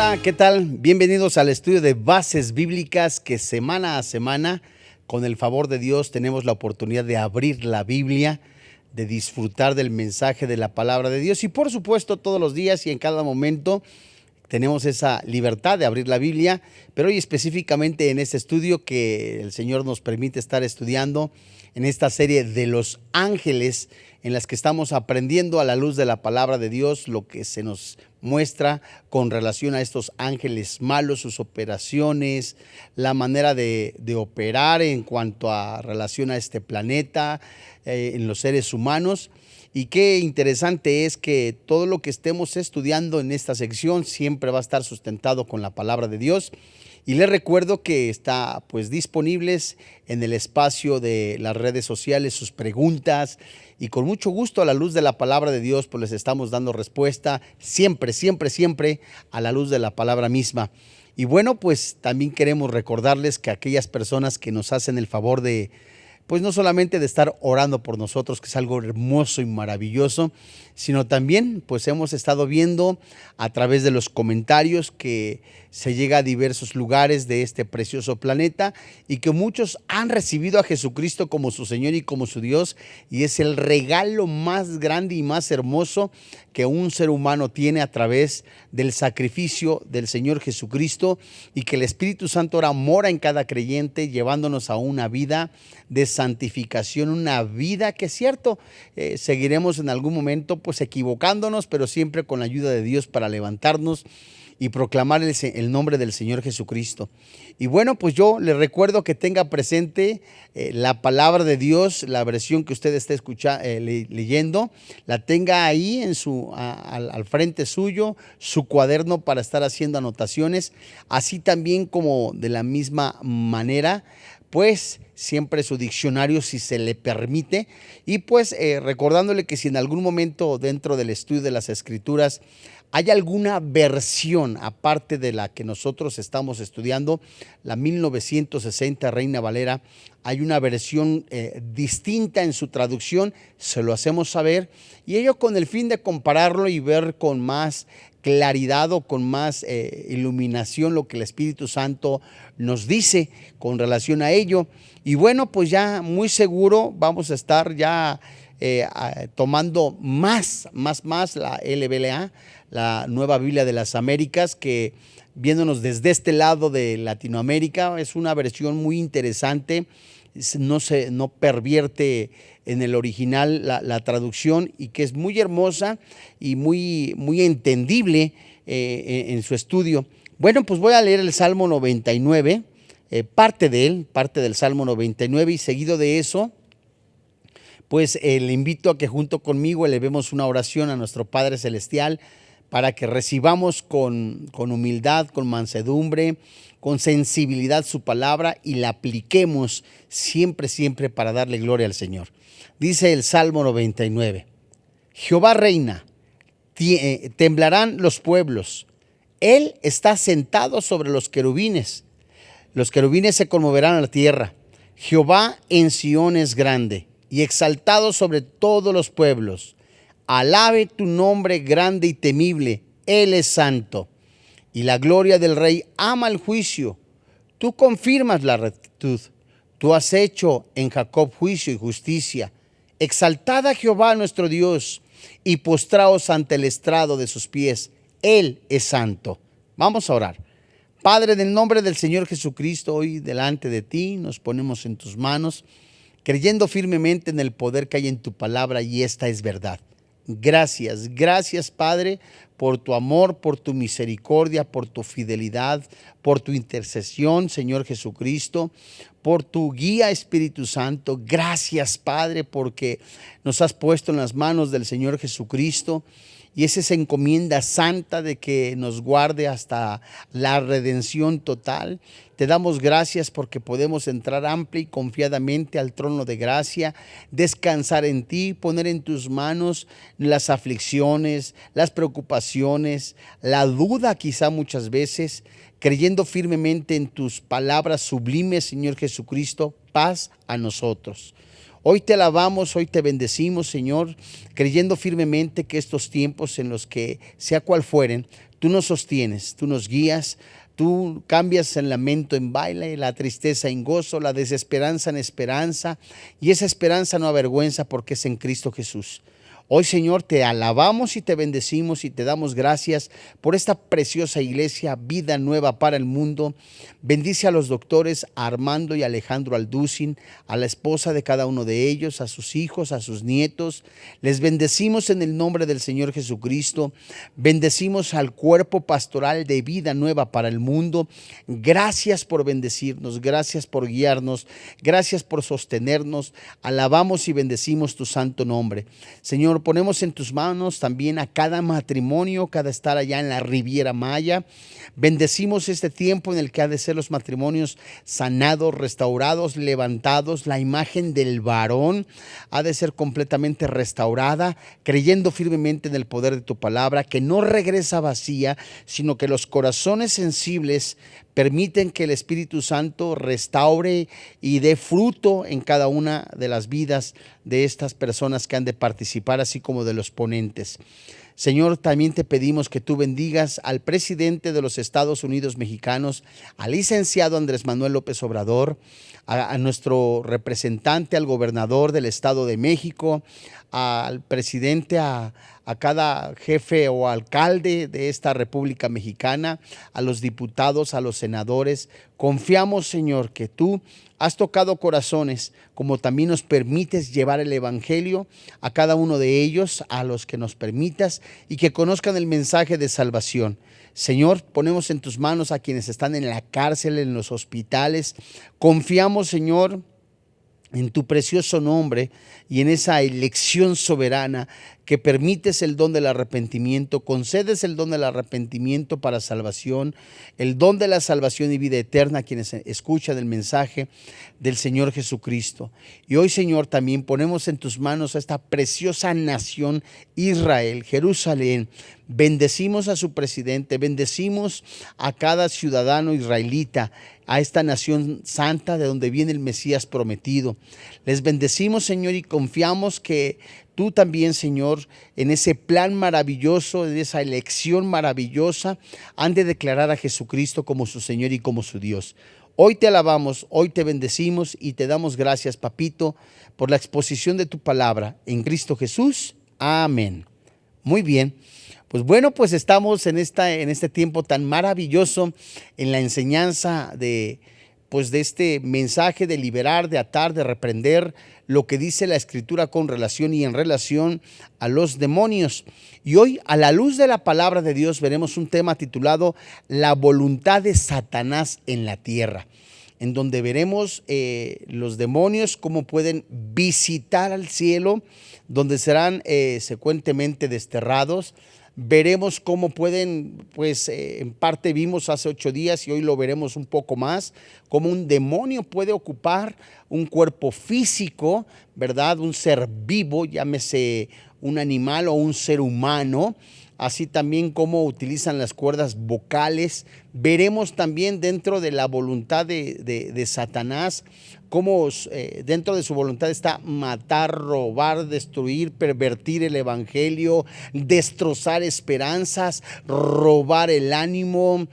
Hola, ¿qué tal? Bienvenidos al estudio de bases bíblicas que semana a semana, con el favor de Dios, tenemos la oportunidad de abrir la Biblia, de disfrutar del mensaje de la palabra de Dios y por supuesto todos los días y en cada momento tenemos esa libertad de abrir la Biblia, pero hoy específicamente en este estudio que el Señor nos permite estar estudiando en esta serie de los ángeles en las que estamos aprendiendo a la luz de la palabra de Dios lo que se nos muestra con relación a estos ángeles malos, sus operaciones, la manera de operar en cuanto a relación a este planeta, en los seres humanos. Y qué interesante es que todo lo que estemos estudiando en esta sección siempre va a estar sustentado con la palabra de Dios. Y les recuerdo que está pues disponibles en el espacio de las redes sociales sus preguntas y con mucho gusto a la luz de la palabra de Dios pues les estamos dando respuesta siempre, siempre, siempre a la luz de la palabra misma. Y bueno, pues también queremos recordarles que aquellas personas que nos hacen el favor de pues no solamente de estar orando por nosotros, que es algo hermoso y maravilloso, sino también pues hemos estado viendo a través de los comentarios que se llega a diversos lugares de este precioso planeta y que muchos han recibido a Jesucristo como su Señor y como su Dios, y es el regalo más grande y más hermoso que un ser humano tiene a través del sacrificio del Señor Jesucristo, y que el Espíritu Santo ahora mora en cada creyente llevándonos a una vida de santificación, una vida que es cierto, seguiremos en algún momento pues equivocándonos, pero siempre con la ayuda de Dios para levantarnos y proclamar el nombre del Señor Jesucristo. Y bueno, pues yo le recuerdo que tenga presente la palabra de Dios, la versión que usted esté leyendo, la tenga ahí en al frente suyo, su cuaderno para estar haciendo anotaciones, así también como de la misma manera, pues siempre su diccionario si se le permite, y pues recordándole que si en algún momento dentro del estudio de las Escrituras hay alguna versión aparte de la que nosotros estamos estudiando, la 1960 Reina Valera, hay una versión distinta en su traducción, se lo hacemos saber, y ello con el fin de compararlo y ver con más claridad o con más iluminación lo que el Espíritu Santo nos dice con relación a ello. Y bueno, pues ya muy seguro vamos a estar ya tomando más la LBLA, la Nueva Biblia de las Américas, que viéndonos desde este lado de Latinoamérica es una versión muy interesante, no pervierte en el original la traducción, y que es muy hermosa y muy entendible en su estudio. Bueno, pues voy a leer el Salmo 99, parte del Salmo 99, y seguido de eso pues le invito a que junto conmigo elevemos una oración a nuestro Padre Celestial para que recibamos con humildad, con mansedumbre, con sensibilidad su palabra y la apliquemos siempre, siempre para darle gloria al Señor. Dice el Salmo 99, Jehová reina, temblarán los pueblos, Él está sentado sobre los querubines se conmoverán a la tierra. Jehová en Sión es grande y exaltado sobre todos los pueblos. Alabe tu nombre grande y temible, Él es santo. Y la gloria del Rey ama el juicio. Tú confirmas la rectitud. Tú has hecho en Jacob juicio y justicia. Exaltad a Jehová nuestro Dios y postraos ante el estrado de sus pies. Él es santo. Vamos a orar. Padre, en el nombre del Señor Jesucristo, hoy delante de ti nos ponemos en tus manos, creyendo firmemente en el poder que hay en tu palabra, y esta es verdad. Gracias, gracias Padre, por tu amor, por tu misericordia, por tu fidelidad, por tu intercesión, Señor Jesucristo, por tu guía, Espíritu Santo. Gracias Padre, porque nos has puesto en las manos del Señor Jesucristo, y es esa encomienda santa de que nos guarde hasta la redención total. Te damos gracias porque podemos entrar amplia y confiadamente al trono de gracia, descansar en ti, poner en tus manos las aflicciones, las preocupaciones, la duda quizá muchas veces, creyendo firmemente en tus palabras sublimes, Señor Jesucristo. Paz a nosotros. Hoy te alabamos, hoy te bendecimos, Señor, creyendo firmemente que estos tiempos en los que, sea cual fueren, Tú nos sostienes, tú nos guías, tú cambias el lamento en baile, la tristeza en gozo, la desesperanza en esperanza, y esa esperanza no avergüenza porque es en Cristo Jesús. Hoy, Señor, te alabamos y te bendecimos y te damos gracias por esta preciosa iglesia, Vida Nueva para el Mundo. Bendice a los doctores Armando y Alejandro Alducin, a la esposa de cada uno de ellos, a sus hijos, a sus nietos. Les bendecimos en el nombre del Señor Jesucristo. Bendecimos al cuerpo pastoral de Vida Nueva para el Mundo. Gracias por bendecirnos, gracias por guiarnos, gracias por sostenernos. Alabamos y bendecimos tu santo nombre. Señor, ponemos en tus manos también a cada matrimonio, cada estar allá en la Riviera Maya. Bendecimos este tiempo en el que ha de ser los matrimonios sanados, restaurados, levantados. La imagen del varón ha de ser completamente restaurada, creyendo firmemente en el poder de tu palabra, que no regresa vacía, sino que los corazones sensibles permiten que el Espíritu Santo restaure y dé fruto en cada una de las vidas de estas personas que han de participar, así como de los ponentes. Señor, también te pedimos que tú bendigas al presidente de los Estados Unidos mexicanos, al licenciado Andrés Manuel López Obrador, a nuestro representante, al gobernador del Estado de México, al presidente, a cada jefe o alcalde de esta República Mexicana, a los diputados, a los senadores. Confiamos, Señor, que tú has tocado corazones, como también nos permites llevar el evangelio a cada uno de ellos, a los que nos permitas, y que conozcan el mensaje de salvación. Señor, ponemos en tus manos a quienes están en la cárcel, en los hospitales. Confiamos, Señor, en tu precioso nombre y en esa elección soberana que permites el don del arrepentimiento, concedes el don del arrepentimiento para salvación, el don de la salvación y vida eterna a quienes escuchan el mensaje del Señor Jesucristo. Y hoy, Señor, también ponemos en tus manos a esta preciosa nación Israel, Jerusalén. Bendecimos a su presidente, bendecimos a cada ciudadano israelita, a esta nación santa de donde viene el Mesías prometido. Les bendecimos, Señor, y confiamos que tú también, Señor, en ese plan maravilloso, en esa elección maravillosa, han de declarar a Jesucristo como su Señor y como su Dios. Hoy te alabamos, hoy te bendecimos y te damos gracias, Papito, por la exposición de tu palabra en Cristo Jesús. Amén. Muy bien. Pues bueno, pues estamos en este tiempo tan maravilloso en la enseñanza de este mensaje de liberar, de atar, de reprender lo que dice la Escritura con relación y en relación a los demonios. Y hoy, a la luz de la palabra de Dios, veremos un tema titulado La voluntad de Satanás en la tierra, en donde veremos los demonios cómo pueden visitar al cielo, donde serán secuentemente desterrados. Veremos cómo pueden, en parte vimos hace 8 días y hoy lo veremos un poco más, cómo un demonio puede ocupar un cuerpo físico, ¿verdad? Un ser vivo, llámese un animal o un ser humano. Así también cómo utilizan las cuerdas vocales. Veremos también dentro de la voluntad de Satanás, cómo dentro de su voluntad está matar, robar, destruir, pervertir el evangelio, destrozar esperanzas, robar el ánimo,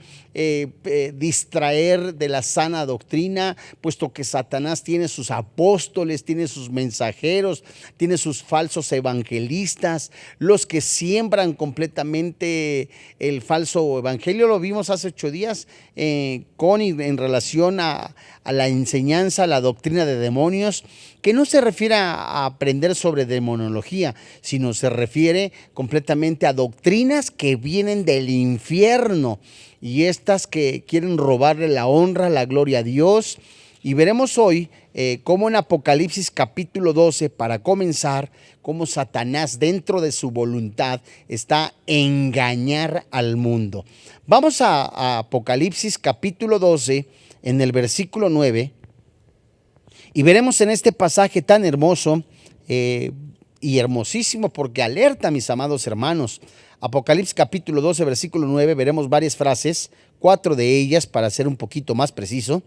distraer de la sana doctrina, puesto que Satanás tiene sus apóstoles, tiene sus mensajeros, tiene sus falsos evangelistas, los que siembran completamente el falso evangelio. Lo vimos hace 8 días en relación a la enseñanza, a la doctrina de demonios, que no se refiere a aprender sobre demonología, sino se refiere completamente a doctrinas que vienen del infierno, y estas que quieren robarle la honra, la gloria a Dios. Y veremos hoy cómo en Apocalipsis capítulo 12, para comenzar, cómo Satanás dentro de su voluntad está engañar al mundo. Vamos a Apocalipsis capítulo 12, en el versículo 9, y veremos en este pasaje tan hermoso y hermosísimo, porque alerta, mis amados hermanos. Apocalipsis capítulo 12, versículo 9, veremos varias frases, 4 de ellas para ser un poquito más preciso,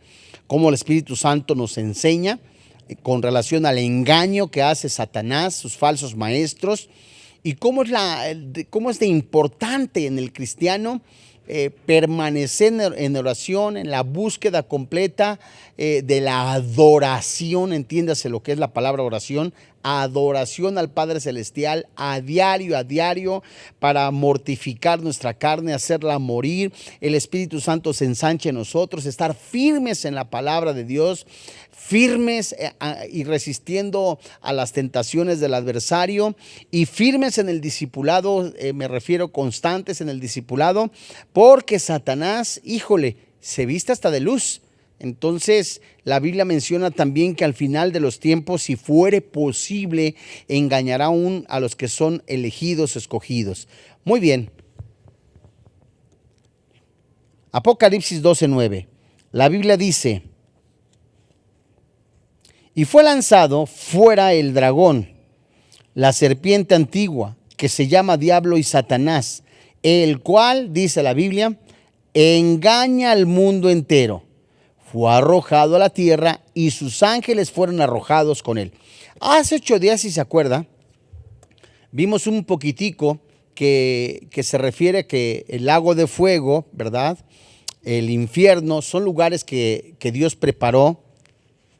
cómo el Espíritu Santo nos enseña con relación al engaño que hace Satanás, sus falsos maestros, y cómo cómo es de importante en el cristiano permanecer en oración, en la búsqueda completa de la adoración, entiéndase lo que es la palabra oración, adoración al Padre Celestial a diario, para mortificar nuestra carne, hacerla morir, el Espíritu Santo se ensanche en nosotros, estar firmes en la palabra de Dios, firmes y resistiendo a las tentaciones del adversario, y firmes en el discipulado, me refiero constantes en el discipulado, porque Satanás, híjole, se viste hasta de luz. Entonces la Biblia menciona también que al final de los tiempos, si fuere posible, engañará aún a los que son elegidos, escogidos. Muy bien. Apocalipsis 12:9. La Biblia dice: y fue lanzado fuera el dragón, la serpiente antigua, que se llama Diablo y Satanás, el cual, dice la Biblia, engaña al mundo entero. Fue arrojado a la tierra y sus ángeles fueron arrojados con él. Hace 8 días, si se acuerda, vimos un poquitico que se refiere que el lago de fuego, ¿verdad?, el infierno, son lugares que Dios preparó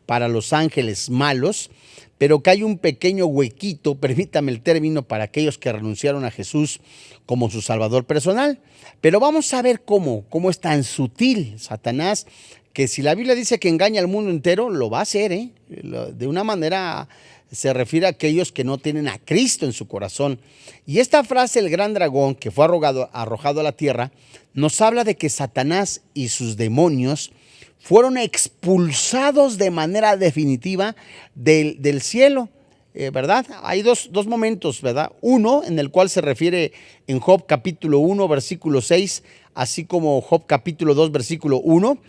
para los ángeles malos, pero que hay un pequeño huequito, permítame el término, para aquellos que renunciaron a Jesús como su Salvador personal. Pero vamos a ver cómo es tan sutil Satanás, que si la Biblia dice que engaña al mundo entero, lo va a hacer, de una manera se refiere a aquellos que no tienen a Cristo en su corazón. Y esta frase, el gran dragón que fue arrojado a la tierra, nos habla de que Satanás y sus demonios fueron expulsados de manera definitiva del cielo, ¿verdad? Hay dos momentos, ¿verdad? Uno en el cual se refiere en Job capítulo 1, versículo 6, así como Job capítulo 2, versículo 1,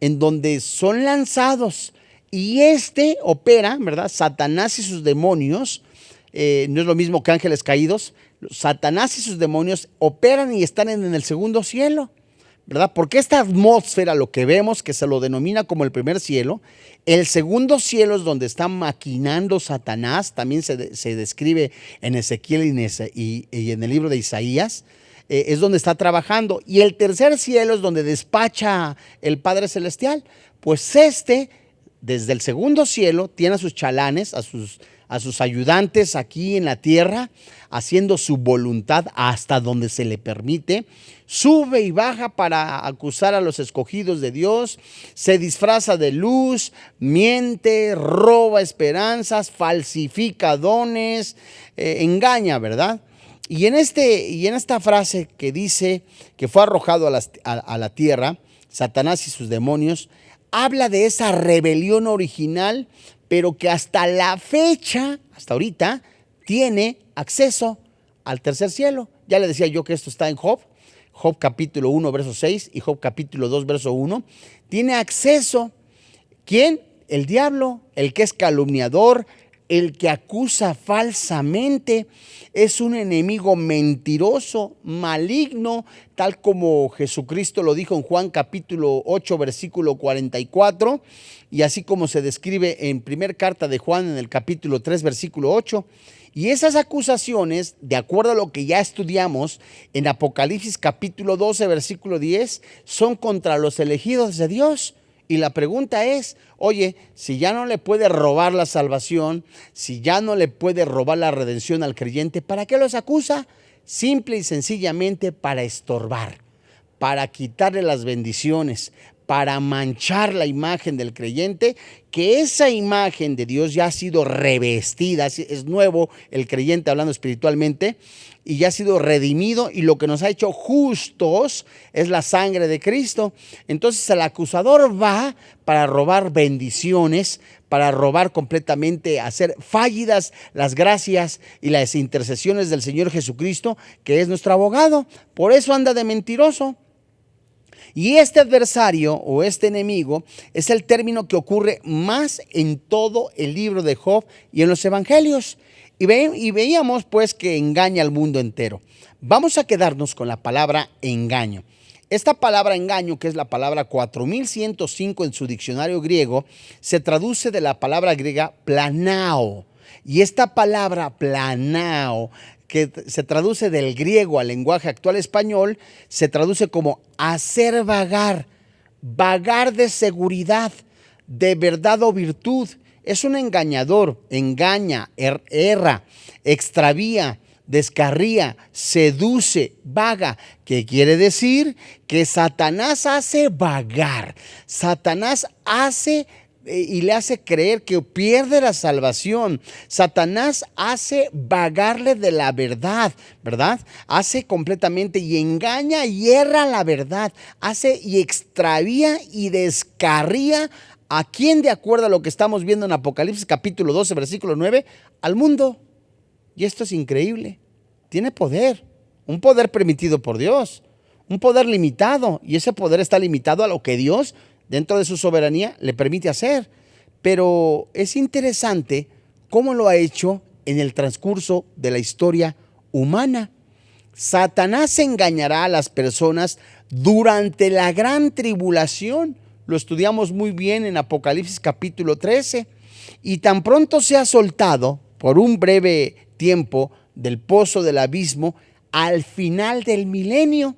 en donde son lanzados, y opera, ¿verdad? Satanás y sus demonios, no es lo mismo que ángeles caídos. Satanás y sus demonios operan y están en el segundo cielo, ¿verdad? Porque esta atmósfera, lo que vemos, que se lo denomina como el primer cielo, el segundo cielo es donde está maquinando Satanás, también se describe en Ezequiel y en el libro de Isaías, es donde está trabajando, y el tercer cielo es donde despacha el Padre Celestial. Pues desde el segundo cielo, tiene a sus chalanes, a sus ayudantes aquí en la tierra, haciendo su voluntad hasta donde se le permite. Sube y baja para acusar a los escogidos de Dios, se disfraza de luz, miente, roba esperanzas, falsifica dones, engaña, ¿verdad? Y en esta frase que dice que fue arrojado a la tierra, Satanás y sus demonios, habla de esa rebelión original, pero que hasta la fecha, hasta ahorita, tiene acceso al tercer cielo. Ya le decía yo que esto está en Job capítulo 1, verso 6 y Job capítulo 2, verso 1. Tiene acceso. ¿Quién? El diablo, el que es calumniador, el que acusa falsamente, es un enemigo mentiroso, maligno, tal como Jesucristo lo dijo en Juan capítulo 8, versículo 44, y así como se describe en primer carta de Juan en el capítulo 3, versículo 8. Y esas acusaciones, de acuerdo a lo que ya estudiamos en Apocalipsis capítulo 12, versículo 10, son contra los elegidos de Dios. Y la pregunta es, oye, si ya no le puede robar la salvación, si ya no le puede robar la redención al creyente, ¿para qué los acusa? Simple y sencillamente para estorbar, para quitarle las bendiciones, para manchar la imagen del creyente, que esa imagen de Dios ya ha sido revestida, es nuevo el creyente hablando espiritualmente, y ya ha sido redimido, y lo que nos ha hecho justos es la sangre de Cristo. Entonces el acusador va para robar bendiciones, para robar completamente, hacer fallidas las gracias y las intercesiones del Señor Jesucristo, que es nuestro abogado. Por eso anda de mentiroso. Y este adversario o este enemigo es el término que ocurre más en todo el libro de Job y en los evangelios. Y veíamos pues que engaña al mundo entero. Vamos a quedarnos con la palabra engaño. Esta palabra engaño, que es la palabra 4105 en su diccionario griego, se traduce de la palabra griega planao. Y esta palabra planao que se traduce del griego al lenguaje actual español, se traduce como hacer vagar, vagar de seguridad, de verdad o virtud. Es un engañador, engaña, erra, extravía, descarría, seduce, vaga. ¿Qué quiere decir? Que Satanás hace vagar. Satanás hace y le hace creer que pierde la salvación. Satanás hace vagarle de la verdad, ¿verdad? Hace completamente y engaña y erra la verdad. Hace y extravía y descarría. ¿A quién? De acuerdo a lo que estamos viendo en Apocalipsis capítulo 12, versículo 9, al mundo. Y esto es increíble. Tiene poder, un poder permitido por Dios, un poder limitado. Y ese poder está limitado a lo que Dios, dentro de su soberanía, le permite hacer. Pero es interesante cómo lo ha hecho en el transcurso de la historia humana. Satanás engañará a las personas durante la gran tribulación. Lo estudiamos muy bien en Apocalipsis capítulo 13. Y tan pronto sea soltado por un breve tiempo del pozo del abismo, al final del milenio,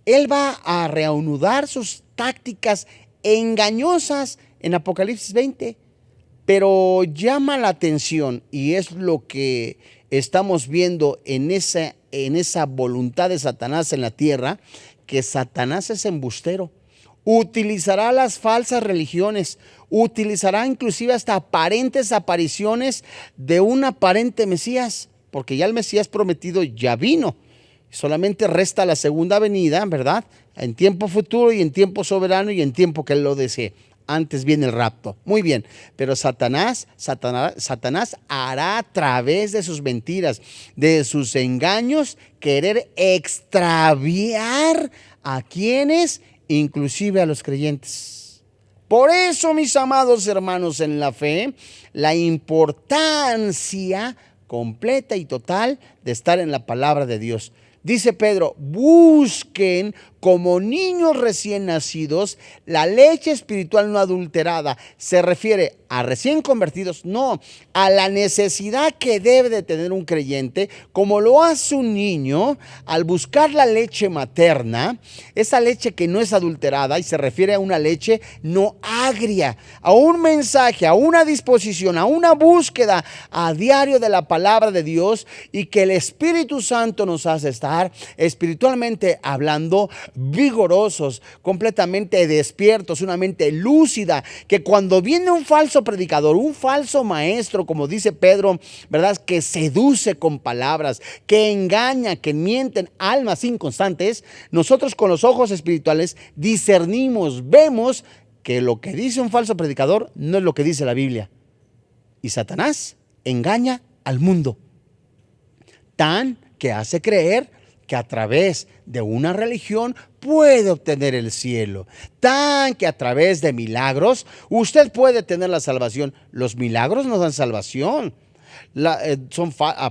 él va a reanudar sus tácticas engañosas en Apocalipsis 20. Pero llama la atención, y es lo que estamos viendo en esa voluntad de Satanás en la tierra, que Satanás es embustero. Utilizará las falsas religiones, utilizará inclusive hasta aparentes apariciones de un aparente Mesías, porque ya el Mesías prometido ya vino. Solamente resta la segunda venida, ¿verdad? En tiempo futuro y en tiempo soberano y en tiempo que él lo desee. Antes viene el rapto. Muy bien, pero Satanás hará a través de sus mentiras, de sus engaños, querer extraviar a quienes, inclusive a los creyentes. Por eso, mis amados hermanos en la fe, la importancia completa y total de estar en la palabra de Dios. Dice Pedro, busquen como niños recién nacidos la leche espiritual no adulterada. Se refiere a recién convertidos, no, a la necesidad que debe de tener un creyente, como lo hace un niño al buscar la leche materna, esa leche que no es adulterada, y se refiere a una leche no agria, a un mensaje, a una disposición, a una búsqueda a diario de la palabra de Dios, y que el Espíritu Santo nos hace estar espiritualmente hablando vigorosos, completamente despiertos, una mente lúcida, que cuando viene un falso predicador, un falso maestro, como dice Pedro, ¿verdad?, que seduce con palabras, que engaña, que mienten, almas inconstantes, nosotros con los ojos espirituales discernimos, vemos que lo que dice un falso predicador no es lo que dice la Biblia. Y Satanás engaña al mundo, tan que hace creer que a través de una religión puede obtener el cielo, tan que a través de milagros usted puede tener la salvación. Los milagros no dan salvación.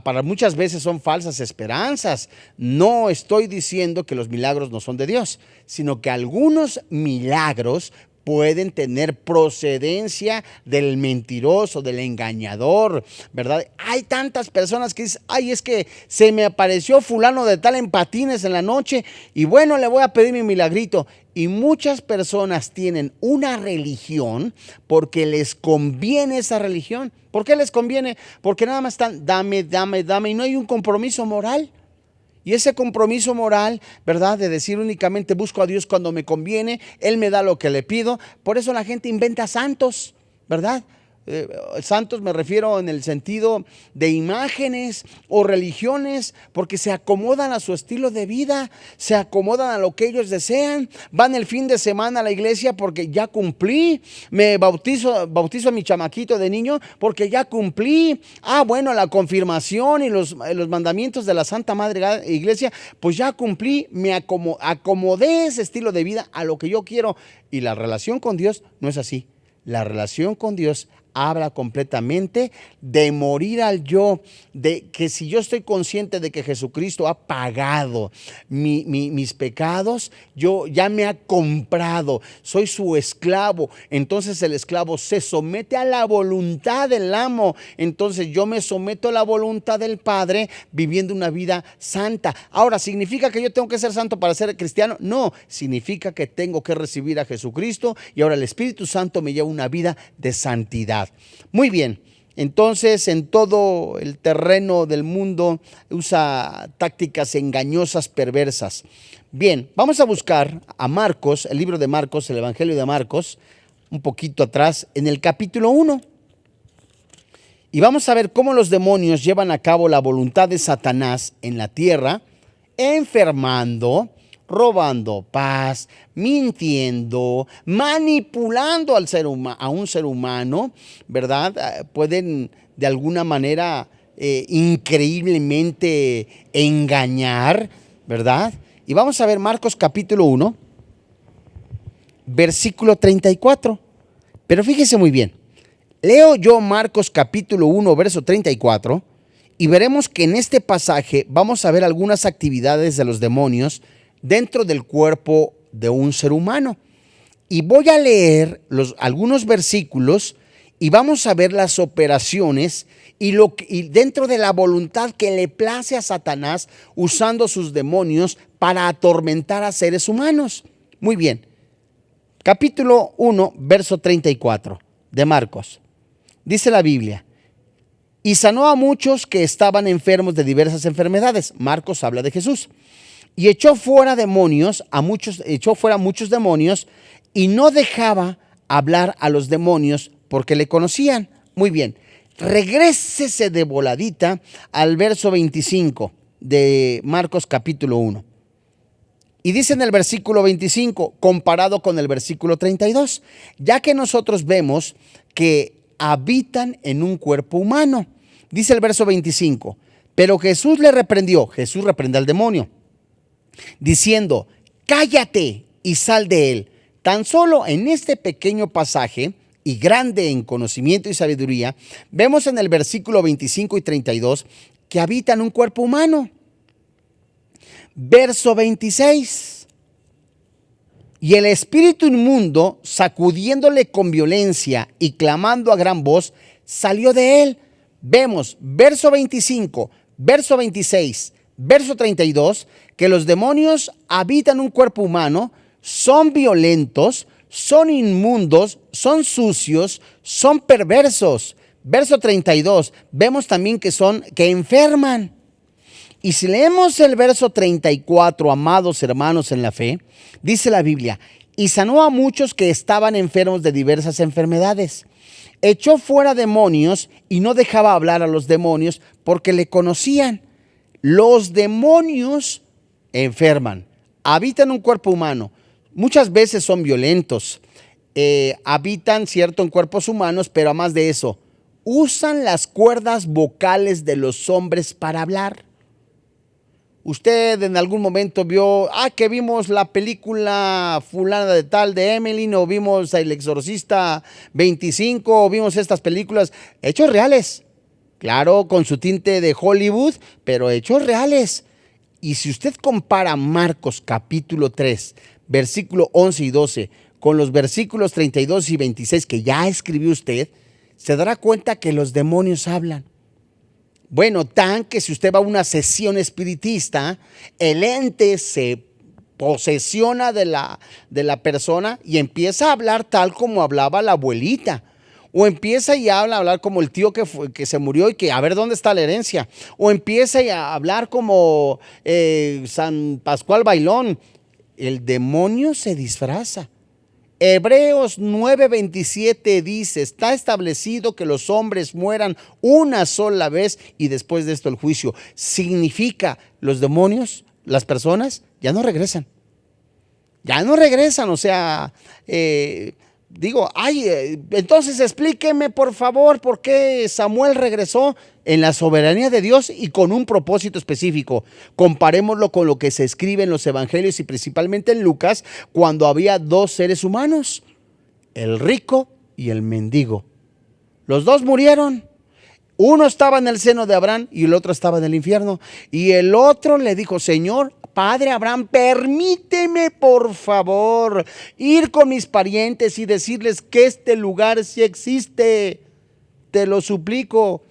Para muchas veces son falsas esperanzas. No estoy diciendo que los milagros no son de Dios, sino que algunos milagros pueden tener procedencia del mentiroso, del engañador, ¿verdad? Hay tantas personas que dicen, ay, es que se me apareció fulano de tal en patines en la noche y bueno, le voy a pedir mi milagrito. Y muchas personas tienen una religión porque les conviene esa religión. ¿Por qué les conviene? Porque nada más están dame, dame, dame, y no hay un compromiso moral. Y ese compromiso moral, ¿verdad?, de decir únicamente busco a Dios cuando me conviene, Él me da lo que le pido. Por eso la gente inventa santos, ¿verdad? Santos me refiero en el sentido de imágenes o religiones, porque se acomodan a su estilo de vida, se acomodan a lo que ellos desean. Van el fin de semana a la iglesia porque ya cumplí, me bautizo a mi chamaquito de niño porque ya cumplí. Bueno, la confirmación y los mandamientos de la Santa Madre Iglesia, pues ya cumplí, me acomodé ese estilo de vida a lo que yo quiero. Y la relación con Dios no es así. La relación con Dios habla completamente de morir al yo, de que si yo estoy consciente de que Jesucristo ha pagado mis pecados, yo ya me ha comprado, soy su esclavo. Entonces el esclavo se somete a la voluntad del amo. Entonces yo me someto a la voluntad del Padre viviendo una vida santa. Ahora, ¿significa que yo tengo que ser santo para ser cristiano? No, significa que tengo que recibir a Jesucristo y ahora el Espíritu Santo me lleva una vida de santidad. Muy bien, entonces en todo el terreno del mundo usa tácticas engañosas, perversas. Bien, vamos a buscar a Marcos, el libro de Marcos, el Evangelio de Marcos, un poquito atrás, en el capítulo 1. Y vamos a ver cómo los demonios llevan a cabo la voluntad de Satanás en la tierra, enfermando, robando paz, mintiendo, manipulando a un ser humano, ¿verdad? Pueden de alguna manera increíblemente engañar, ¿verdad? Y vamos a ver Marcos capítulo 1, versículo 34. Pero fíjese muy bien, leo yo Marcos capítulo 1, verso 34, y veremos que en este pasaje vamos a ver algunas actividades de los demonios dentro del cuerpo de un ser humano. Y voy a leer algunos versículos y vamos a ver las operaciones y dentro de la voluntad que le place a Satanás usando sus demonios para atormentar a seres humanos. Muy bien. Capítulo 1, verso 34 de Marcos. Dice la Biblia: y sanó a muchos que estaban enfermos de diversas enfermedades. Marcos habla de Jesús. Y echó fuera muchos demonios y no dejaba hablar a los demonios porque le conocían. Muy bien, regrésese de voladita al verso 25 de Marcos capítulo 1. Y dice en el versículo 25, comparado con el versículo 32, ya que nosotros vemos que habitan en un cuerpo humano. Dice el verso 25, pero Jesús le reprendió, Jesús reprende al demonio, diciendo: cállate y sal de él. Tan solo en este pequeño pasaje, y grande en conocimiento y sabiduría, vemos en el versículo 25 y 32 que habita en un cuerpo humano. Verso 26. Y el espíritu inmundo, sacudiéndole con violencia y clamando a gran voz, salió de él. Vemos verso 25, verso 26, verso 32, que los demonios habitan un cuerpo humano, son violentos, son inmundos, son sucios, son perversos. Verso 32, vemos también que enferman. Y si leemos el verso 34, amados hermanos en la fe, dice la Biblia: y sanó a muchos que estaban enfermos de diversas enfermedades. Echó fuera demonios y no dejaba hablar a los demonios porque le conocían. Los demonios enferman, habitan un cuerpo humano. Muchas veces son violentos, habitan, cierto, en cuerpos humanos, pero además de eso, usan las cuerdas vocales de los hombres para hablar. Usted en algún momento vio, que vimos la película fulana de tal de Emily, o vimos El Exorcista 25, o vimos estas películas, hechos reales, claro, con su tinte de Hollywood, pero hechos reales. Y si usted compara Marcos capítulo 3, versículo 11 y 12, con los versículos 32 y 26 que ya escribió usted, se dará cuenta que los demonios hablan. Bueno, tan que si usted va a una sesión espiritista, el ente se posesiona de la persona y empieza a hablar tal como hablaba la abuelita. O empieza y habla a hablar como el tío que se murió y que a ver dónde está la herencia. O empieza a hablar como San Pascual Bailón. El demonio se disfraza. Hebreos 9:27 dice: está establecido que los hombres mueran una sola vez y después de esto el juicio. Significa, los demonios, las personas, ya no regresan. Ya no regresan, o sea, entonces explíqueme por favor por qué Samuel regresó. En la soberanía de Dios y con un propósito específico. Comparémoslo con lo que se escribe en los evangelios y principalmente en Lucas, cuando había dos seres humanos, el rico y el mendigo. Los dos murieron. Uno estaba en el seno de Abraham y el otro estaba en el infierno. Y el otro le dijo: Señor, Padre Abraham, permíteme por favor ir con mis parientes y decirles que este lugar sí existe. Te lo suplico.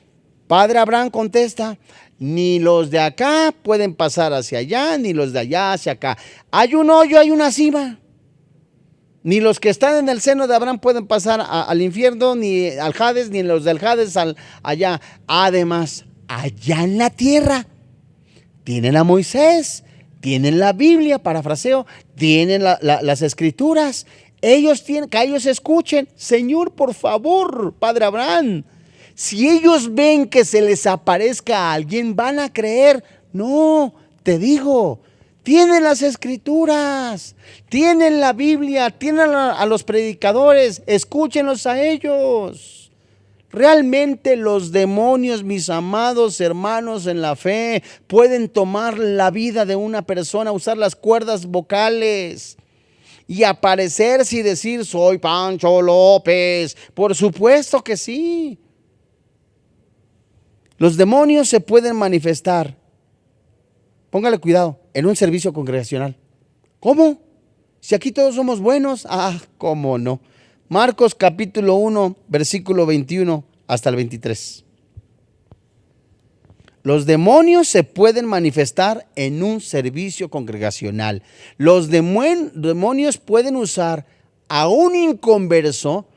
Padre Abraham contesta: ni los de acá pueden pasar hacia allá, ni los de allá hacia acá. Hay un hoyo, hay una cima. Ni los que están en el seno de Abraham pueden pasar al infierno, ni al Hades, ni los del Hades allá. Además, allá en la tierra tienen a Moisés, tienen la Biblia, parafraseo, tienen las escrituras. Ellos tienen, que ellos escuchen: Señor, por favor, Padre Abraham, si ellos ven que se les aparezca a alguien, van a creer. No, te digo, tienen las escrituras, tienen la Biblia, tienen a los predicadores, escúchenlos a ellos. Realmente los demonios, mis amados hermanos en la fe, pueden tomar la vida de una persona, usar las cuerdas vocales y aparecerse y decir: soy Pancho López. Por supuesto que sí. Los demonios se pueden manifestar, póngale cuidado, en un servicio congregacional. ¿Cómo? Si aquí todos somos buenos. ¿Cómo no? Marcos capítulo 1, versículo 21 hasta el 23. Los demonios se pueden manifestar en un servicio congregacional. Los demonios pueden usar a un inconverso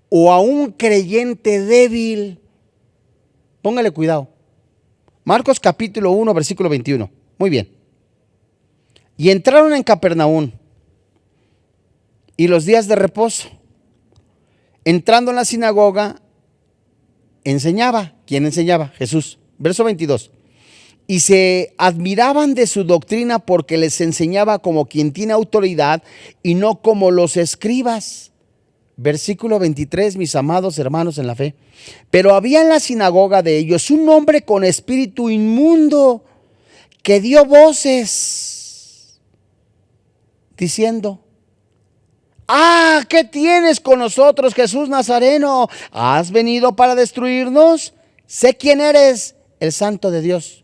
o a un creyente débil. Póngale cuidado. Marcos capítulo 1, versículo 21. Muy bien. Y entraron en Capernaum y los días de reposo. Entrando en la sinagoga, enseñaba. ¿Quién enseñaba? Jesús. Verso 22. Y se admiraban de su doctrina, porque les enseñaba como quien tiene autoridad y no como los escribas. Versículo 23, mis amados hermanos en la fe. Pero había en la sinagoga de ellos un hombre con espíritu inmundo, que dio voces diciendo: ¿qué tienes con nosotros, Jesús Nazareno? ¿Has venido para destruirnos? Sé quién eres, el Santo de Dios.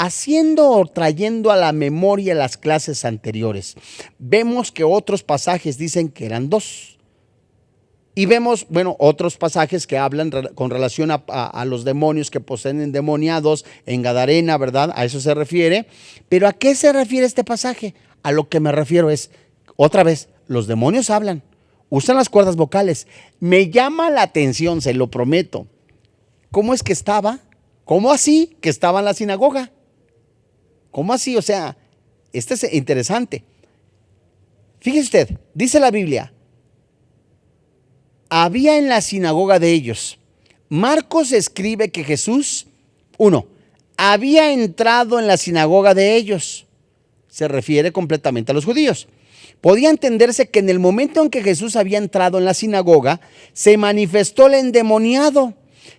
Haciendo o trayendo a la memoria las clases anteriores, vemos que otros pasajes dicen que eran dos. Y vemos, otros pasajes que hablan con relación a los demonios que poseen endemoniados en Gadarena, ¿verdad? A eso se refiere. Pero ¿a qué se refiere este pasaje? A lo que me refiero es, otra vez, los demonios hablan, usan las cuerdas vocales. Me llama la atención, se lo prometo. ¿Cómo es que estaba? ¿Cómo así que estaba en la sinagoga? ¿Cómo así? O sea, este es interesante. Fíjese usted, dice la Biblia: había en la sinagoga de ellos. Marcos escribe que Jesús, había entrado en la sinagoga de ellos. Se refiere completamente a los judíos. Podía entenderse que en el momento en que Jesús había entrado en la sinagoga, se manifestó el endemoniado,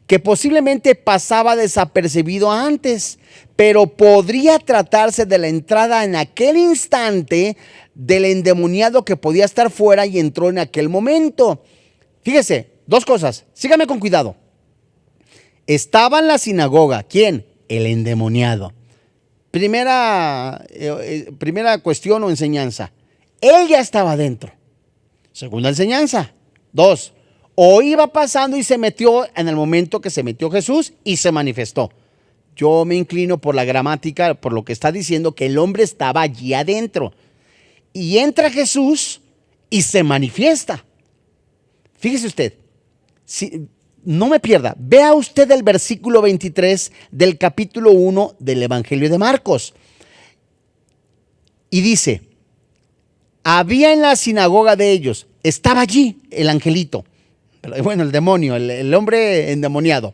que posiblemente pasaba desapercibido antes, pero podría tratarse de la entrada en aquel instante del endemoniado que podía estar fuera y entró en aquel momento. Fíjese, dos cosas, sígame con cuidado. Estaba en la sinagoga, ¿quién? El endemoniado. Primera cuestión o enseñanza: él ya estaba dentro. Segunda enseñanza: 2, o iba pasando y se metió en el momento que se metió Jesús y se manifestó. Yo me inclino por la gramática, por lo que está diciendo, que el hombre estaba allí adentro. Y entra Jesús y se manifiesta. Fíjese usted, no me pierda, vea usted el versículo 23 del capítulo 1 del Evangelio de Marcos. Y dice: había en la sinagoga de ellos, estaba allí el angelito, el demonio, el hombre endemoniado,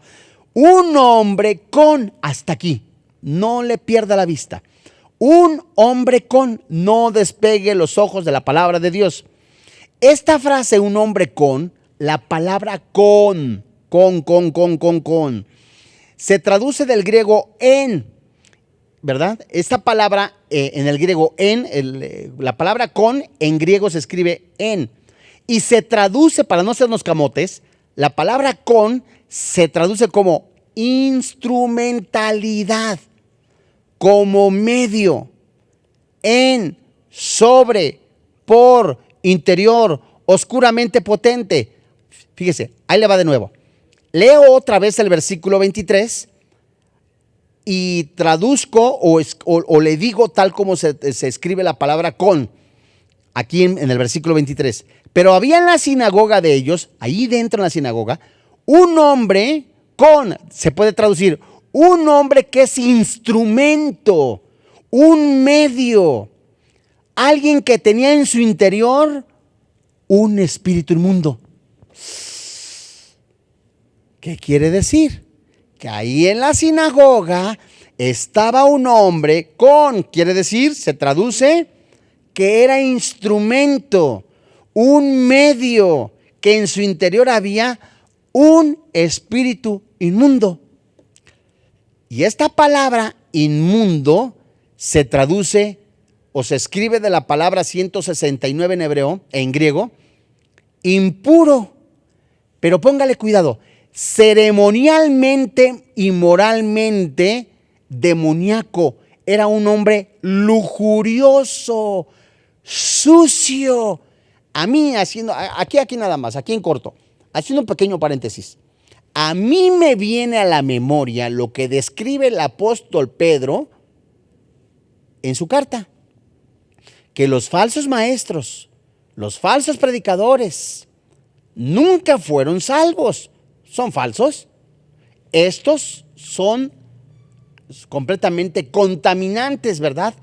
un hombre con, hasta aquí, no le pierda la vista, un hombre con, no despegue los ojos de la palabra de Dios. Esta frase, un hombre con, la palabra con, se traduce del griego en, ¿verdad? Esta palabra en el griego la palabra con en griego se escribe en, y se traduce, para no sernos camotes, La palabra con se traduce como instrumentalidad, como medio, en, sobre, por, interior, oscuramente potente. Fíjese, ahí le va de nuevo. Leo otra vez el versículo 23 y traduzco o le digo tal como se escribe la palabra con, aquí en el versículo 23. Pero había en la sinagoga de ellos, ahí dentro en la sinagoga, un hombre con, se puede traducir, un hombre que es instrumento, un medio, alguien que tenía en su interior un espíritu inmundo. ¿Qué quiere decir? Que ahí en la sinagoga estaba un hombre con, quiere decir, se traduce, que era instrumento, un medio, que en su interior había un espíritu inmundo. Y esta palabra inmundo se traduce o se escribe de la palabra 169 en hebreo, en griego, impuro. Pero póngale cuidado, ceremonialmente y moralmente demoníaco. Era un hombre lujurioso, sucio. A mí, haciendo, aquí nada más, aquí en corto, haciendo un pequeño paréntesis. A mí me viene a la memoria lo que describe el apóstol Pedro en su carta. Que los falsos maestros, los falsos predicadores, nunca fueron salvos. Son falsos. Estos son completamente contaminantes, ¿verdad?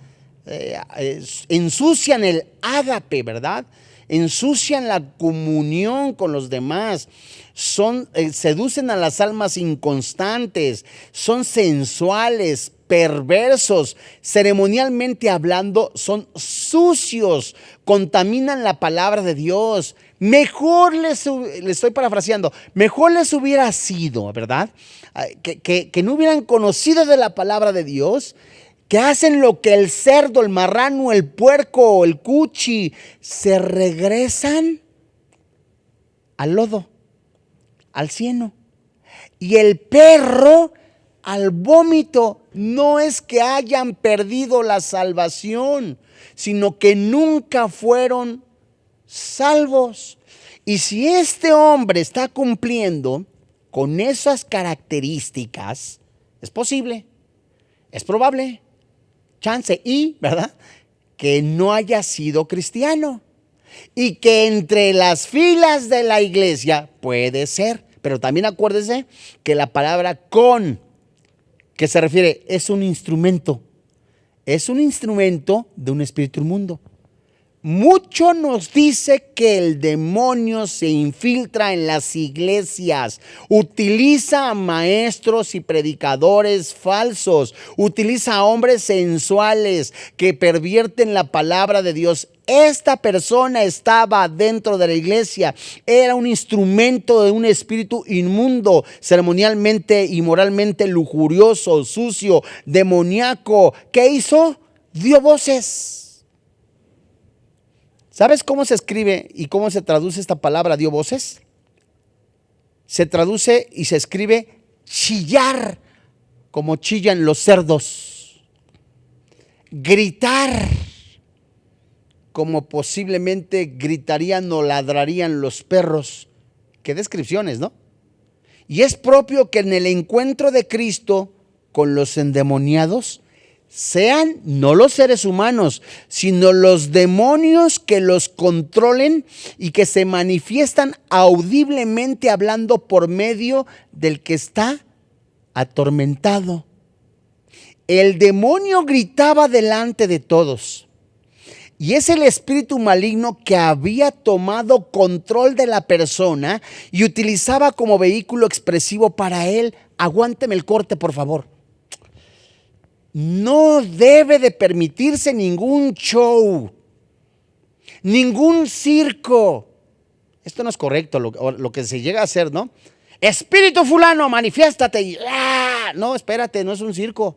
Ensucian el ágape, ¿verdad? Ensucian la comunión con los demás. Seducen a las almas inconstantes. Son sensuales, perversos, ceremonialmente hablando, son sucios, contaminan la palabra de Dios. Mejor le estoy parafraseando, mejor les hubiera sido, ¿verdad? Que no hubieran conocido de la palabra de Dios, que hacen lo que el cerdo, el marrano, el puerco, el cuchi, se regresan al lodo, al cieno. Y el perro al vómito. No es que hayan perdido la salvación, sino que nunca fueron salvos. Y si este hombre está cumpliendo con esas características, es posible, es probable, chance y, ¿verdad?, que no haya sido cristiano. Y que entre las filas de la iglesia puede ser. Pero también acuérdese que la palabra con, que se refiere, es un instrumento de un espíritu inmundo. Mucho nos dice que el demonio se infiltra en las iglesias, utiliza a maestros y predicadores falsos, utiliza a hombres sensuales que pervierten la palabra de Dios. Esta persona estaba dentro de la iglesia, era un instrumento de un espíritu inmundo, ceremonialmente y moralmente lujurioso, sucio, demoníaco. ¿Qué hizo? Dio voces. ¿Sabes cómo se escribe y cómo se traduce esta palabra dio voces? Se traduce y se escribe chillar, como chillan los cerdos. Gritar, como posiblemente gritarían o ladrarían los perros. Qué descripciones, ¿no? Y es propio que en el encuentro de Cristo con los endemoniados, sean no los seres humanos, sino los demonios que los controlen y que se manifiestan audiblemente hablando por medio del que está atormentado. El demonio gritaba delante de todos. Y es el espíritu maligno que había tomado control de la persona y utilizaba como vehículo expresivo para él. Aguánteme el corte, por favor. No debe de permitirse ningún show, ningún circo. Esto no es correcto, lo que se llega a hacer, ¿no? Espíritu fulano, manifiéstate. Y, ¡ah! No, espérate, no es un circo.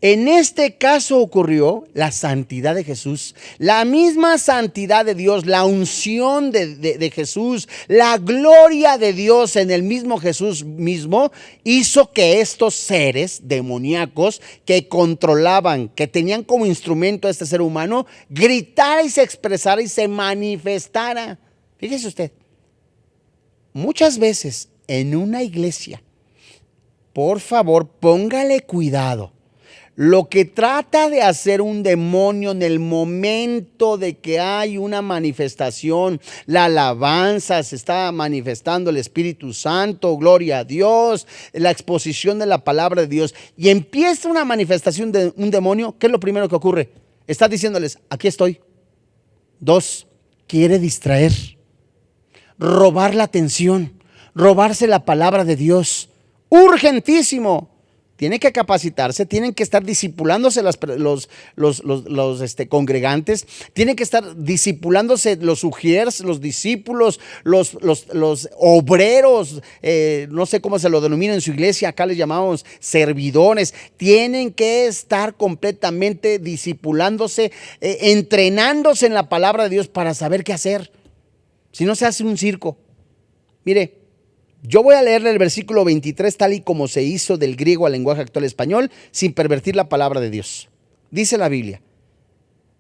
En este caso ocurrió la santidad de Jesús, la misma santidad de Dios, la unción de Jesús, la gloria de Dios en el mismo Jesús mismo, hizo que estos seres demoníacos que controlaban, que tenían como instrumento a este ser humano, gritara y se expresara y se manifestara. Fíjese usted, muchas veces en una iglesia, por favor, póngale cuidado. Lo que trata de hacer un demonio en el momento de que hay una manifestación, la alabanza, se está manifestando el Espíritu Santo, gloria a Dios, la exposición de la palabra de Dios, y empieza una manifestación de un demonio, ¿qué es lo primero que ocurre? Está diciéndoles, aquí estoy. 2, quiere distraer, robar la atención, robarse la palabra de Dios. Urgentísimo. Tienen que capacitarse, tienen que estar discipulándose los congregantes, tienen que estar discipulándose los ujiers, los discípulos, los obreros, no sé cómo se lo denomina en su iglesia, acá les llamamos servidores. Tienen que estar completamente discipulándose, entrenándose en la palabra de Dios para saber qué hacer. Si no, se hace un circo. Mire, yo voy a leerle el versículo 23 tal y como se hizo del griego al lenguaje actual español, sin pervertir la palabra de Dios. Dice la Biblia: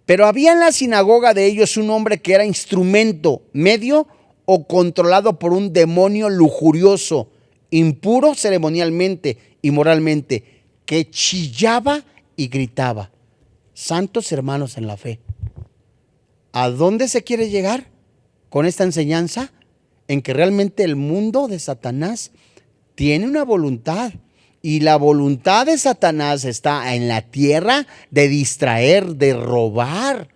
pero había en la sinagoga de ellos un hombre que era instrumento, medio o controlado por un demonio lujurioso, impuro ceremonialmente y moralmente, que chillaba y gritaba. Santos hermanos en la fe, ¿a dónde se quiere llegar con esta enseñanza? En que realmente el mundo de Satanás tiene una voluntad, y la voluntad de Satanás está en la tierra de distraer, de robar.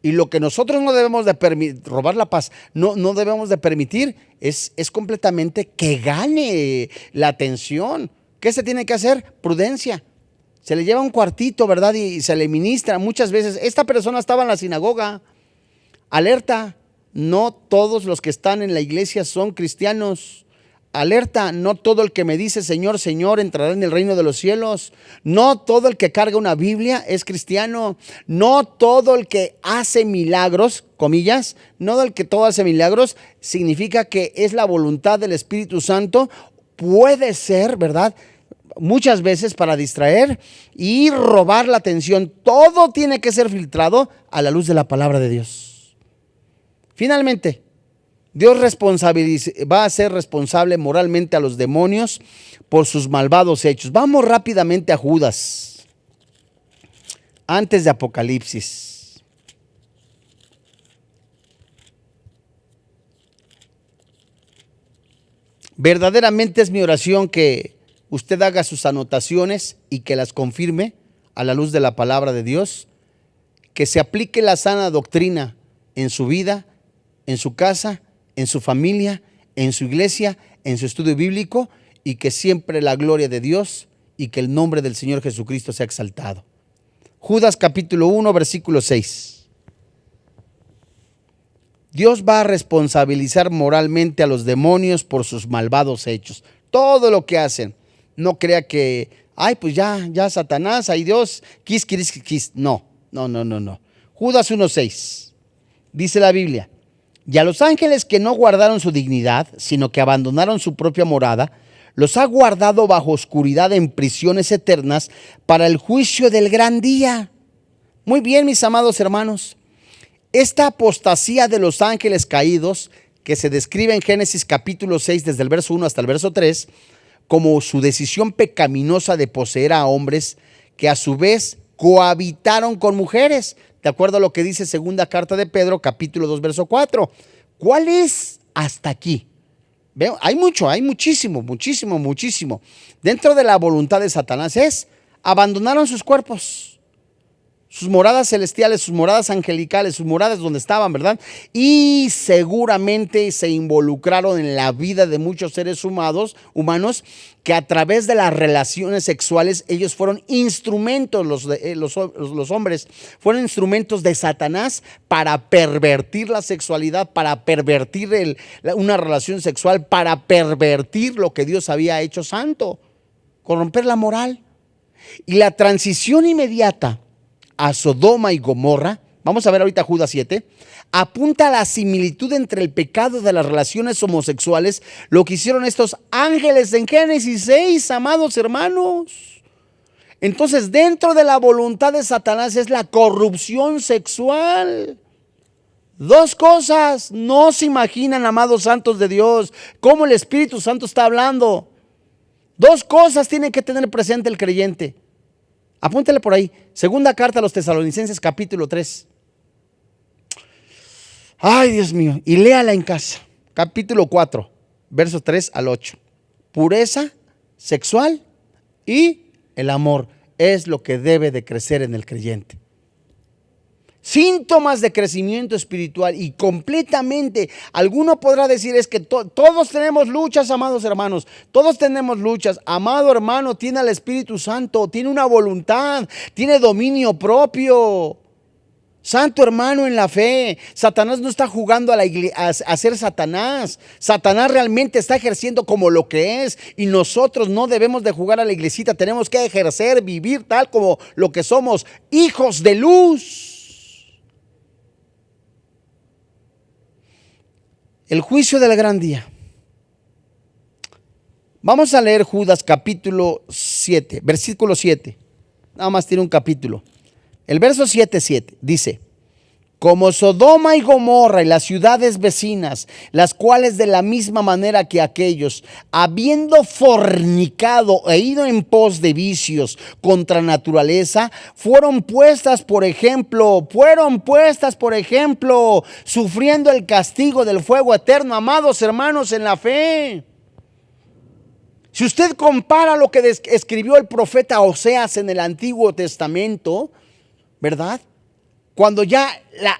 Y lo que nosotros no debemos de permitir, robar la paz, no debemos de permitir es completamente que gane la atención. ¿Qué se tiene que hacer? Prudencia. Se le lleva un cuartito, ¿verdad? Y se le ministra muchas veces. Esta persona estaba en la sinagoga. Alerta. No todos los que están en la iglesia son cristianos. Alerta, no todo el que me dice Señor, Señor entrará en el reino de los cielos. No todo el que carga una Biblia es cristiano. No todo el que hace milagros, comillas, no el que todo hace milagros significa que es la voluntad del Espíritu Santo. Puede ser, ¿verdad?, muchas veces para distraer y robar la atención. Todo tiene que ser filtrado a la luz de la palabra de Dios. Finalmente, Dios va a ser responsable moralmente a los demonios por sus malvados hechos. Vamos rápidamente a Judas, antes de Apocalipsis. Verdaderamente es mi oración que usted haga sus anotaciones y que las confirme a la luz de la palabra de Dios, que se aplique la sana doctrina en su vida, en su casa, en su familia, en su iglesia, en su estudio bíblico, y que siempre la gloria de Dios y que el nombre del Señor Jesucristo sea exaltado. Judas capítulo 1, versículo 6. Dios va a responsabilizar moralmente a los demonios por sus malvados hechos. Todo lo que hacen. No crea que, ay, pues ya Satanás, ay Dios, quis. No. Judas 1, 6. Dice la Biblia: y a los ángeles que no guardaron su dignidad, sino que abandonaron su propia morada, los ha guardado bajo oscuridad en prisiones eternas para el juicio del gran día. Muy bien, mis amados hermanos. Esta apostasía de los ángeles caídos, que se describe en Génesis capítulo 6, desde el verso 1 hasta el verso 3, como su decisión pecaminosa de poseer a hombres que a su vez cohabitaron con mujeres, de acuerdo a lo que dice segunda carta de Pedro, capítulo 2, verso 4. ¿Cuál es hasta aquí? Veo, hay muchísimo. Dentro de la voluntad de Satanás abandonaron sus cuerpos, sus moradas celestiales, sus moradas angelicales, sus moradas donde estaban, ¿verdad? Y seguramente se involucraron en la vida de muchos seres humanos que a través de las relaciones sexuales ellos fueron instrumentos, los hombres fueron instrumentos de Satanás para pervertir la sexualidad, para pervertir una relación sexual, para pervertir lo que Dios había hecho santo, corromper la moral. Y la transición inmediata a Sodoma y Gomorra, vamos a ver ahorita Judas 7, apunta a la similitud entre el pecado de las relaciones homosexuales, lo que hicieron estos ángeles en Génesis 6, amados hermanos. Entonces, dentro de la voluntad de Satanás es la corrupción sexual. Dos cosas, no se imaginan, amados santos de Dios, cómo el Espíritu Santo está hablando. Dos cosas tiene que tener presente el creyente. Apúntele por ahí. Segunda carta a los Tesalonicenses, capítulo 3. Ay, Dios mío. Y léala en casa. Capítulo 4, versos 3 al 8. Pureza sexual y el amor es lo que debe de crecer en el creyente. Síntomas de crecimiento espiritual y completamente, alguno podrá decir es que todos tenemos luchas, amados hermanos, todos tenemos luchas. Amado hermano, tiene al Espíritu Santo, tiene una voluntad, tiene dominio propio. Santo hermano en la fe, Satanás no está jugando a ser Satanás. Satanás realmente está ejerciendo como lo que es, y nosotros no debemos de jugar a la iglesita, tenemos que ejercer, vivir tal como lo que somos, hijos de luz. El juicio del gran día. Vamos a leer Judas capítulo 7, versículo 7. Nada más tiene un capítulo. El verso 7 dice: como Sodoma y Gomorra y las ciudades vecinas, las cuales de la misma manera que aquellos, habiendo fornicado e ido en pos de vicios contra naturaleza, fueron puestas por ejemplo, sufriendo el castigo del fuego eterno. Amados hermanos en la fe, si usted compara lo que escribió el profeta Oseas en el Antiguo Testamento, ¿verdad? Cuando ya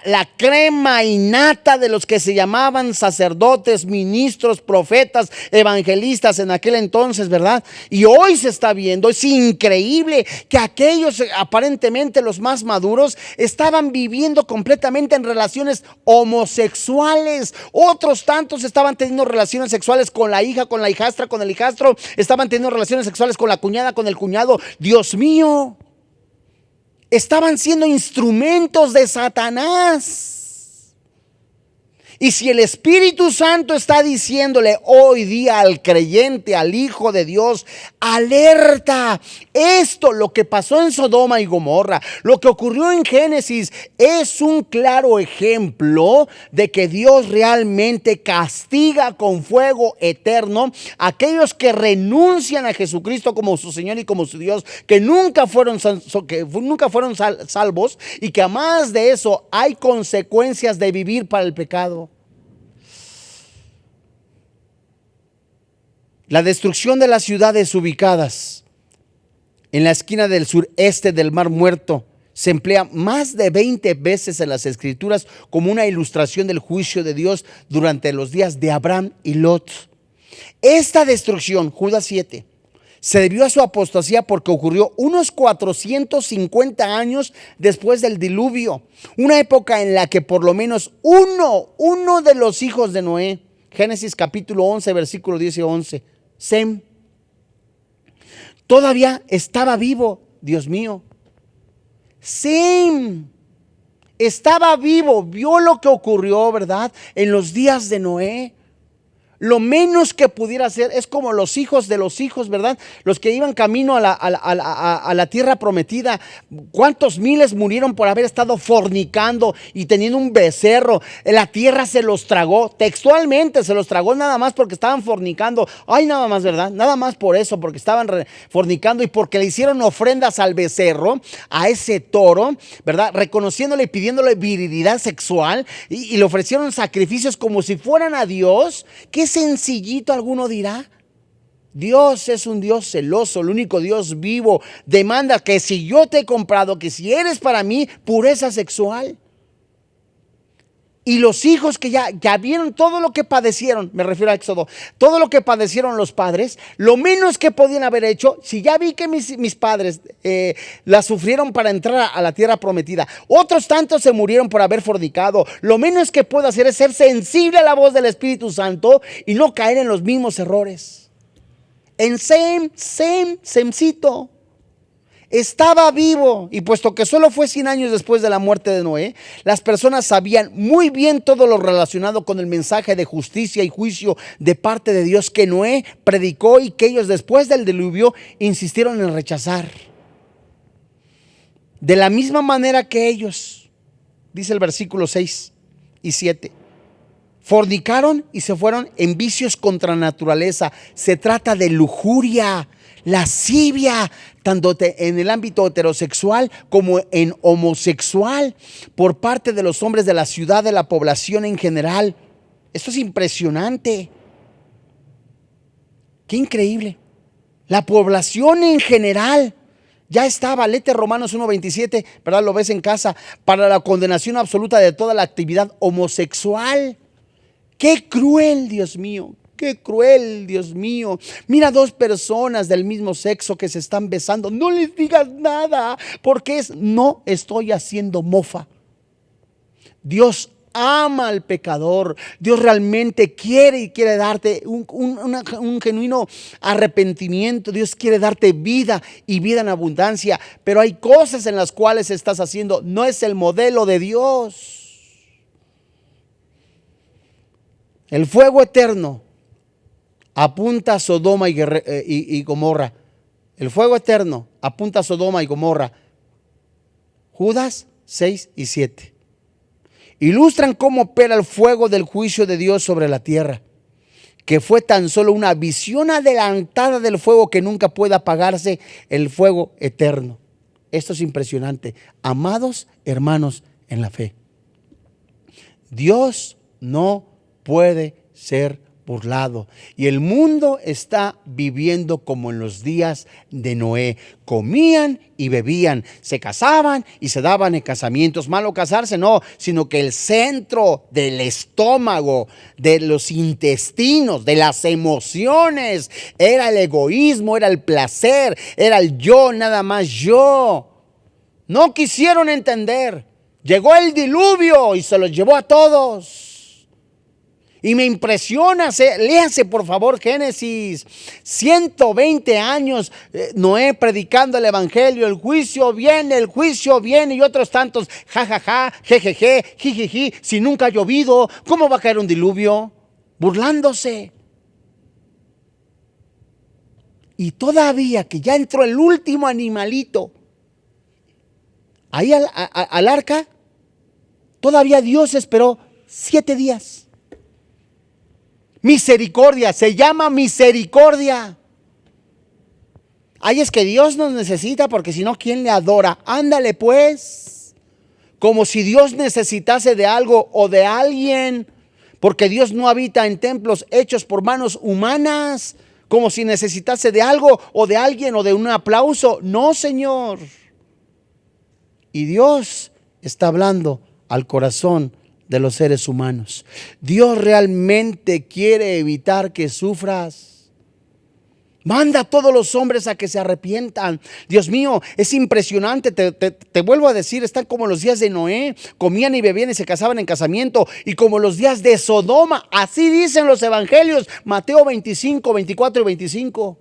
la crema innata de los que se llamaban sacerdotes, ministros, profetas, evangelistas en aquel entonces, ¿verdad? Y hoy se está viendo, es increíble que aquellos aparentemente los más maduros estaban viviendo completamente en relaciones homosexuales. Otros tantos estaban teniendo relaciones sexuales con la hija, con la hijastra, con el hijastro, estaban teniendo relaciones sexuales con la cuñada, con el cuñado. Dios mío. Estaban siendo instrumentos de Satanás. Y si el Espíritu Santo está diciéndole hoy día al creyente, al Hijo de Dios, alerta, esto, lo que pasó en Sodoma y Gomorra, lo que ocurrió en Génesis, es un claro ejemplo de que Dios realmente castiga con fuego eterno a aquellos que renuncian a Jesucristo como su Señor y como su Dios, que nunca fueron salvos, y que además de eso hay consecuencias de vivir para el pecado. La destrucción de las ciudades ubicadas en la esquina del sureste del Mar Muerto se emplea más de 20 veces en las Escrituras como una ilustración del juicio de Dios durante los días de Abraham y Lot. Esta destrucción, Judas 7, se debió a su apostasía porque ocurrió unos 450 años después del diluvio, una época en la que por lo menos uno de los hijos de Noé, Génesis capítulo 11, versículo 10 y 11, Sem, todavía estaba vivo. Dios mío, Sem estaba vivo, vio lo que ocurrió, ¿verdad? En los días de Noé. Lo menos que pudiera hacer es como los hijos de los hijos, ¿verdad? Los que iban camino a la tierra prometida. ¿Cuántos miles murieron por haber estado fornicando y teniendo un becerro? La tierra se los tragó, textualmente se los tragó nada más porque estaban fornicando. Ay, nada más, ¿verdad? Nada más por eso, porque estaban fornicando y porque le hicieron ofrendas al becerro, a ese toro, ¿verdad? Reconociéndole y pidiéndole virilidad sexual, y le ofrecieron sacrificios como si fueran a Dios. Qué sencillito, alguno dirá. Dios es un Dios celoso, el único Dios vivo. Demanda que si yo te he comprado, que si eres para mí, pureza sexual. Y los hijos que ya vieron todo lo que padecieron, me refiero a Éxodo, todo lo que padecieron los padres, lo menos que podían haber hecho, si ya vi que mis padres la sufrieron para entrar a la tierra prometida, otros tantos se murieron por haber fornicado, lo menos que puedo hacer es ser sensible a la voz del Espíritu Santo y no caer en los mismos errores. En Semcito. estaba vivo, y puesto que solo fue 100 años después de la muerte de Noé, las personas sabían muy bien todo lo relacionado con el mensaje de justicia y juicio de parte de Dios que Noé predicó y que ellos después del diluvio insistieron en rechazar. De la misma manera que ellos, dice el versículo 6 y 7, fornicaron y se fueron en vicios contra naturaleza. Se trata de lujuria, lascivia, tanto en el ámbito heterosexual como en homosexual, por parte de los hombres de la ciudad, de la población en general. Esto es impresionante. Qué increíble. La población en general ya estaba, léete Romanos 1:27, ¿verdad? Lo ves en casa, para la condenación absoluta de toda la actividad homosexual. Qué cruel, Dios mío. Qué cruel, Dios mío. Mira, dos personas del mismo sexo que se están besando. No les digas nada, porque no estoy haciendo mofa. Dios ama al pecador. Dios realmente quiere darte un genuino arrepentimiento. Dios quiere darte vida y vida en abundancia. Pero hay cosas en las cuales estás haciendo. No es el modelo de Dios. El fuego eterno apunta a Sodoma y Gomorra. El fuego eterno apunta a Sodoma y Gomorra. Judas 6 y 7. Ilustran cómo opera el fuego del juicio de Dios sobre la tierra, que fue tan solo una visión adelantada del fuego que nunca puede apagarse, el fuego eterno. Esto es impresionante. Amados hermanos en la fe, Dios no puede ser burlado. Y el mundo está viviendo como en los días de Noé. Comían y bebían, se casaban y se daban en casamientos. Malo casarse, no, sino que el centro del estómago, de los intestinos, de las emociones, era el egoísmo, era el placer, era el yo, nada más yo. No quisieron entender. Llegó el diluvio y se los llevó a todos. Y me impresiona, léanse por favor Génesis, 120 años Noé predicando el evangelio, el juicio viene, y otros tantos, jajaja, jejeje, jijiji, si nunca ha llovido, ¿cómo va a caer un diluvio? Burlándose. Y todavía que ya entró el último animalito ahí al arca, todavía Dios esperó 7 días. Misericordia, se llama misericordia. Ay, es que Dios nos necesita porque si no, ¿quién le adora? Ándale pues, como si Dios necesitase de algo o de alguien, porque Dios no habita en templos hechos por manos humanas, como si necesitase de algo o de alguien o de un aplauso. No, Señor. Y Dios está hablando al corazón de los seres humanos. Dios realmente quiere evitar que sufras. Manda a todos los hombres a que se arrepientan. Dios mío, es impresionante. Te vuelvo a decir, están como los días de Noé. Comían y bebían y se casaban en casamiento. Y como los días de Sodoma. Así dicen los evangelios. Mateo 25, 24 y 25.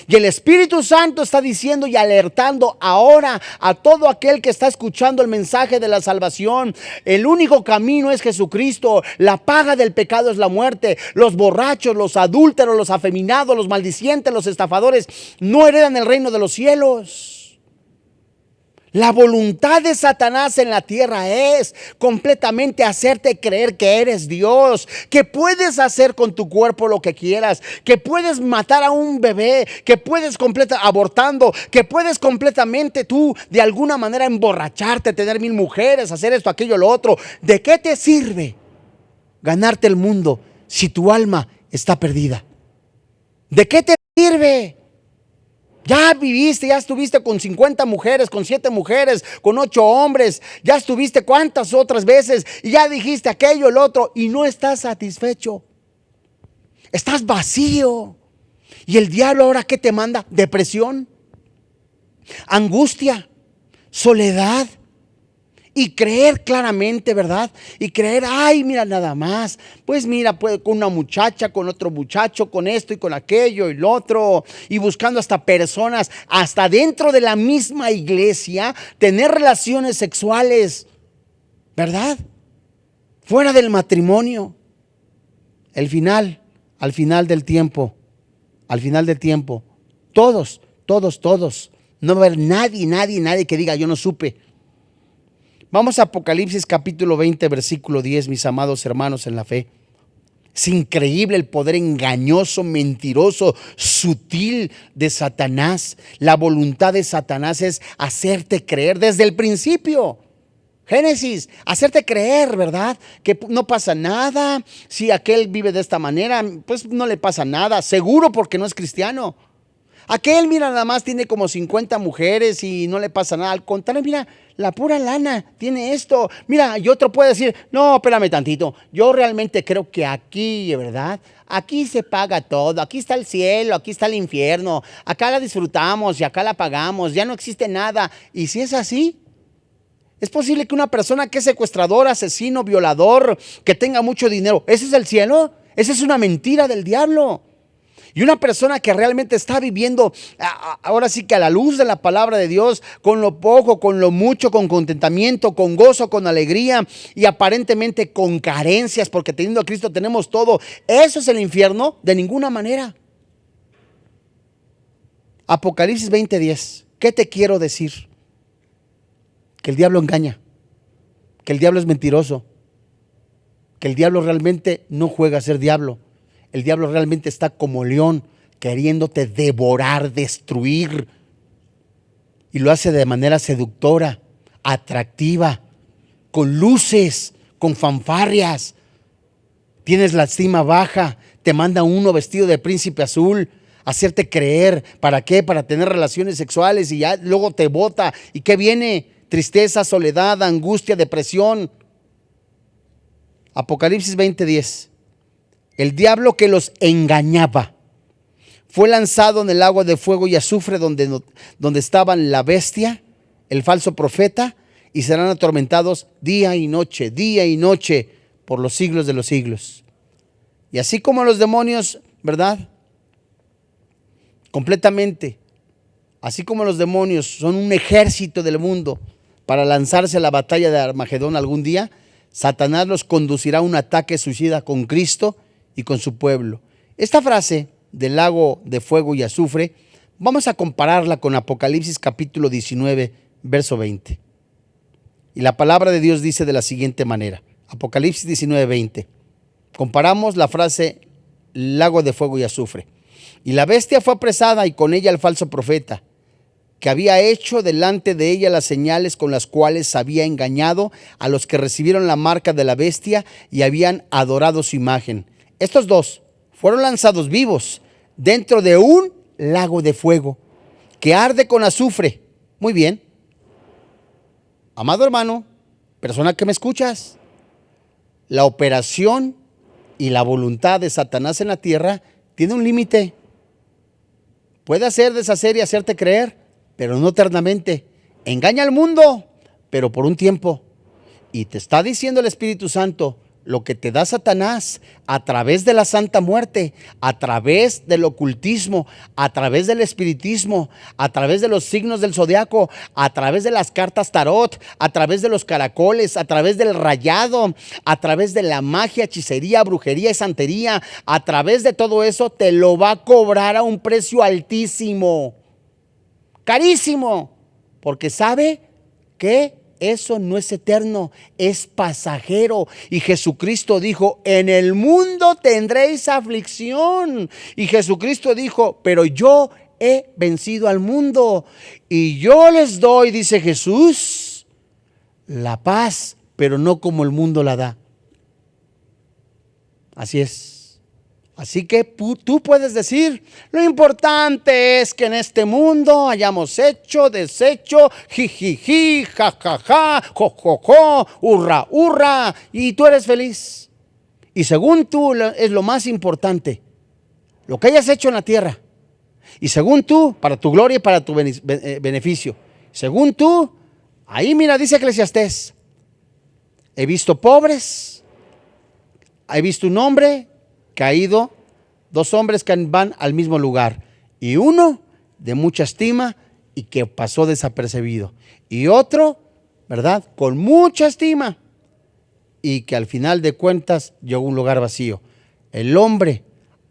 Y el Espíritu Santo está diciendo y alertando ahora a todo aquel que está escuchando el mensaje de la salvación. El único camino es Jesucristo. La paga del pecado es la muerte. Los borrachos, los adúlteros, los afeminados, los maldicientes, los estafadores no heredan el reino de los cielos. La voluntad de Satanás en la tierra es completamente hacerte creer que eres Dios, que puedes hacer con tu cuerpo lo que quieras, que puedes matar a un bebé, que puedes abortando, que puedes completamente tú de alguna manera emborracharte, tener 1000 mujeres, hacer esto, aquello, lo otro. ¿De qué te sirve ganarte el mundo si tu alma está perdida? ¿De qué te sirve? Ya viviste, ya estuviste con 50 mujeres, con 7 mujeres, con 8 hombres. Ya estuviste cuántas otras veces y ya dijiste aquello, el otro y no estás satisfecho. Estás vacío. ¿Y el diablo ahora qué te manda? Depresión, angustia, soledad, y creer claramente, ¿verdad? Y creer, ay, mira nada más, pues mira, puede con una muchacha, con otro muchacho, con esto y con aquello y lo otro, y buscando hasta personas, hasta dentro de la misma iglesia, tener relaciones sexuales, ¿verdad? Fuera del matrimonio. Al final del tiempo, todos, no va a haber nadie que diga, yo no supe. Vamos a Apocalipsis capítulo 20, versículo 10, mis amados hermanos en la fe. Es increíble el poder engañoso, mentiroso, sutil de Satanás. La voluntad de Satanás es hacerte creer desde el principio. Génesis, hacerte creer, ¿verdad? Que no pasa nada. Si aquel vive de esta manera, pues no le pasa nada. Seguro porque no es cristiano. Aquel, mira, nada más tiene como 50 mujeres y no le pasa nada. Al contrario, mira, la pura lana tiene esto. Mira, y otro puede decir, no, espérame tantito. Yo realmente creo que aquí, ¿verdad? Aquí se paga todo. Aquí está el cielo, aquí está el infierno. Acá la disfrutamos y acá la pagamos. Ya no existe nada. Y si es así, es posible que una persona que es secuestrador, asesino, violador, que tenga mucho dinero, ¿ese es el cielo? Esa es una mentira del diablo. Y una persona que realmente está viviendo, ahora sí que a la luz de la palabra de Dios, con lo poco, con lo mucho, con contentamiento, con gozo, con alegría y aparentemente con carencias, porque teniendo a Cristo tenemos todo. ¿Eso es el infierno? De ninguna manera. Apocalipsis 20:10. ¿Qué te quiero decir? Que el diablo engaña, que el diablo es mentiroso, que el diablo realmente no juega a ser diablo. El diablo realmente está como león queriéndote devorar, destruir. Y lo hace de manera seductora, atractiva, con luces, con fanfarrias. Tienes la estima baja, te manda uno vestido de príncipe azul, hacerte creer. ¿Para qué? Para tener relaciones sexuales y ya luego te bota. ¿Y qué viene? Tristeza, soledad, angustia, depresión. Apocalipsis 20:10. El diablo que los engañaba fue lanzado en el agua de fuego y azufre donde estaban la bestia, el falso profeta, y serán atormentados día y noche por los siglos de los siglos. Y así como los demonios, ¿verdad? Completamente. Así como los demonios son un ejército del mundo para lanzarse a la batalla de Armagedón algún día, Satanás los conducirá a un ataque suicida con Cristo y con su pueblo. Esta frase del lago de fuego y azufre, vamos a compararla con Apocalipsis capítulo 19, verso 20. Y la palabra de Dios dice de la siguiente manera. Apocalipsis 19, 20. Comparamos la frase lago de fuego y azufre. Y la bestia fue apresada y con ella el falso profeta, que había hecho delante de ella las señales con las cuales había engañado a los que recibieron la marca de la bestia y habían adorado su imagen. Estos dos fueron lanzados vivos dentro de un lago de fuego que arde con azufre. Muy bien. Amado hermano, persona que me escuchas, la operación y la voluntad de Satanás en la tierra tiene un límite. Puede hacer, deshacer y hacerte creer, pero no eternamente. Engaña al mundo, pero por un tiempo. Y te está diciendo el Espíritu Santo, lo que te da Satanás a través de la santa muerte, a través del ocultismo, a través del espiritismo, a través de los signos del zodiaco, a través de las cartas tarot, a través de los caracoles, a través del rayado, a través de la magia, hechicería, brujería y santería, a través de todo eso te lo va a cobrar a un precio altísimo, carísimo, porque sabe que eso no es eterno, es pasajero. Y Jesucristo dijo, en el mundo tendréis aflicción. Y Jesucristo dijo, pero yo he vencido al mundo. Y yo les doy, dice Jesús, la paz, pero no como el mundo la da. Así es. Así que tú puedes decir, lo importante es que en este mundo hayamos hecho, deshecho, jijiji, jajaja, jojojo, hurra, hurra, y tú eres feliz. Y según tú es lo más importante, lo que hayas hecho en la tierra. Y según tú, para tu gloria y para tu beneficio. Según tú, ahí mira, dice Eclesiastés, he visto pobres, he visto un hombre caído, 2 hombres que van al mismo lugar, y uno de mucha estima y que pasó desapercibido, y otro, ¿verdad?, con mucha estima y que al final de cuentas llegó a un lugar vacío. El hombre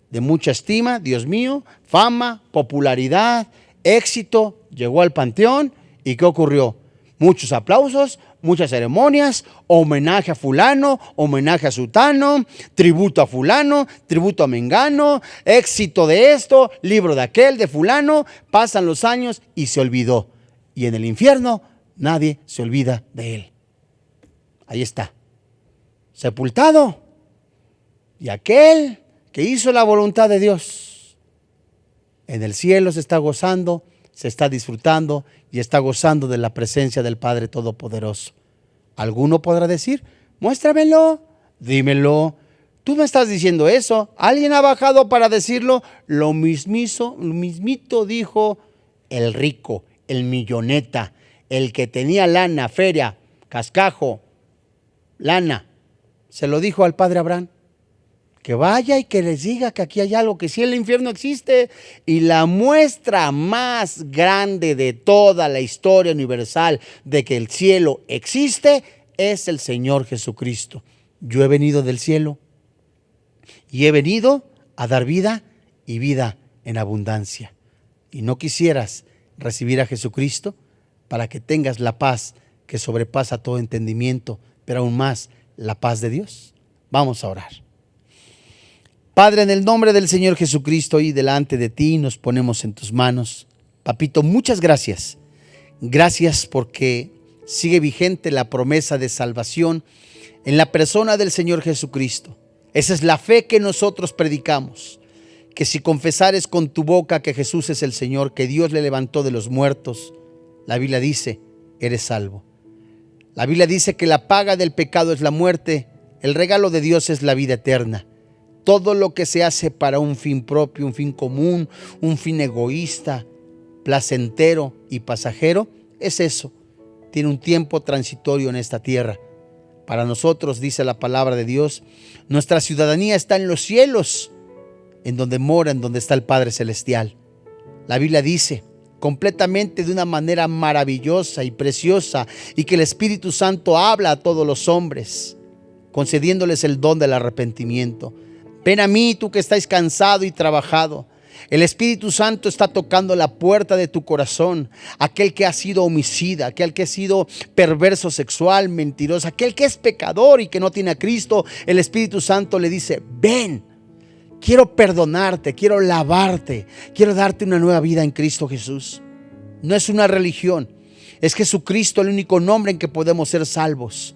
de mucha estima, Dios mío, fama, popularidad, éxito, llegó al panteón. ¿Y qué ocurrió? Muchos aplausos, muchas ceremonias, homenaje a fulano, homenaje a sutano, tributo a fulano, tributo a mengano, éxito de esto, libro de aquel, de fulano. Pasan los años y se olvidó. Y en el infierno nadie se olvida de él. Ahí está, sepultado. Y aquel que hizo la voluntad de Dios, en el cielo se está gozando, se está disfrutando y está gozando de la presencia del Padre Todopoderoso. Alguno podrá decir, muéstramelo, dímelo. Tú me estás diciendo eso. ¿Alguien ha bajado para decirlo? Lo mismito dijo el rico, el milloneta, el que tenía lana, feria, cascajo, lana. Se lo dijo al padre Abraham. Que vaya y que les diga que aquí hay algo, que sí, el infierno existe. Y la muestra más grande de toda la historia universal de que el cielo existe es el Señor Jesucristo. Yo he venido del cielo y he venido a dar vida y vida en abundancia. Y no quisieras recibir a Jesucristo para que tengas la paz que sobrepasa todo entendimiento, pero aún más la paz de Dios. Vamos a orar. Padre, en el nombre del Señor Jesucristo y delante de ti nos ponemos en tus manos. Papito, muchas gracias. Gracias porque sigue vigente la promesa de salvación en la persona del Señor Jesucristo. Esa es la fe que nosotros predicamos. Que si confesares con tu boca que Jesús es el Señor, que Dios le levantó de los muertos, la Biblia dice, eres salvo. La Biblia dice que la paga del pecado es la muerte, el regalo de Dios es la vida eterna. Todo lo que se hace para un fin propio, un fin común, un fin egoísta, placentero y pasajero, es eso. Tiene un tiempo transitorio en esta tierra. Para nosotros, dice la palabra de Dios, nuestra ciudadanía está en los cielos, en donde mora, en donde está el Padre Celestial. La Biblia dice completamente de una manera maravillosa y preciosa, y que el Espíritu Santo habla a todos los hombres, concediéndoles el don del arrepentimiento. Ven a mí, tú que estáis cansado y trabajado. El Espíritu Santo está tocando la puerta de tu corazón. Aquel que ha sido homicida, aquel que ha sido perverso sexual, mentiroso, aquel que es pecador y que no tiene a Cristo, el Espíritu Santo le dice, ven, quiero perdonarte, quiero lavarte, quiero darte una nueva vida en Cristo Jesús. No es una religión, es Jesucristo el único nombre en que podemos ser salvos.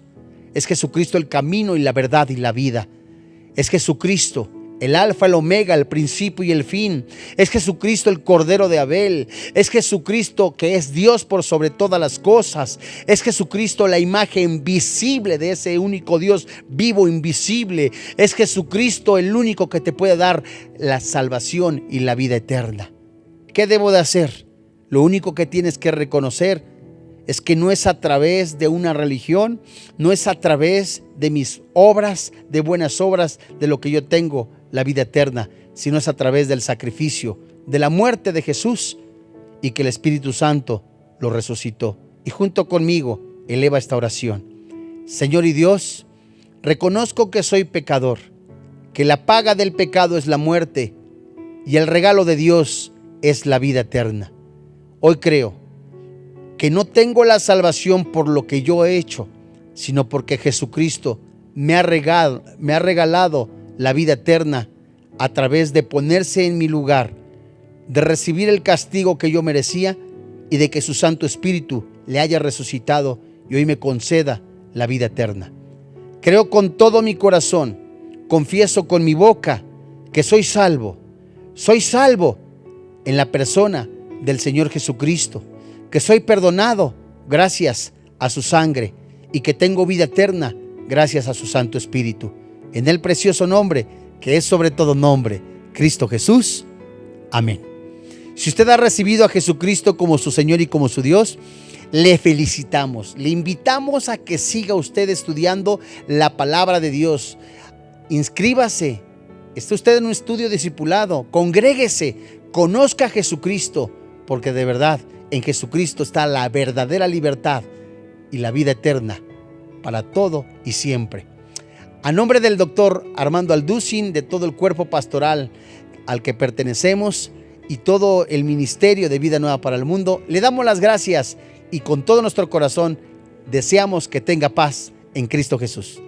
Es Jesucristo el camino y la verdad y la vida. Es Jesucristo, el alfa, el omega, el principio y el fin. Es Jesucristo el Cordero de Abel. Es Jesucristo que es Dios por sobre todas las cosas. Es Jesucristo la imagen visible de ese único Dios vivo, invisible. Es Jesucristo el único que te puede dar la salvación y la vida eterna. ¿Qué debo de hacer? Lo único que tienes que reconocer es que no es a través de una religión, no es a través de mis obras, de buenas obras, de lo que yo tengo la vida eterna, sino es a través del sacrificio, de la muerte de Jesús, y que el Espíritu Santo lo resucitó. Y junto conmigo eleva esta oración. Señor y Dios, reconozco que soy pecador, que la paga del pecado es la muerte y el regalo de Dios es la vida eterna. Hoy creo que no tengo la salvación por lo que yo he hecho, sino porque Jesucristo me ha regalado la vida eterna a través de ponerse en mi lugar, de recibir el castigo que yo merecía y de que su Santo Espíritu le haya resucitado y hoy me conceda la vida eterna. Creo con todo mi corazón, confieso con mi boca que soy salvo en la persona del Señor Jesucristo, que soy perdonado gracias a su sangre y que tengo vida eterna gracias a su Santo Espíritu. En el precioso nombre, que es sobre todo nombre, Cristo Jesús. Amén. Si usted ha recibido a Jesucristo como su Señor y como su Dios, le felicitamos, le invitamos a que siga usted estudiando la palabra de Dios. Inscríbase, esté usted en un estudio discipulado, congréguese, conozca a Jesucristo, porque de verdad en Jesucristo está la verdadera libertad y la vida eterna para todo y siempre. A nombre del doctor Armando Alducin, de todo el cuerpo pastoral al que pertenecemos y todo el ministerio de Vida Nueva para el Mundo, le damos las gracias y con todo nuestro corazón deseamos que tenga paz en Cristo Jesús.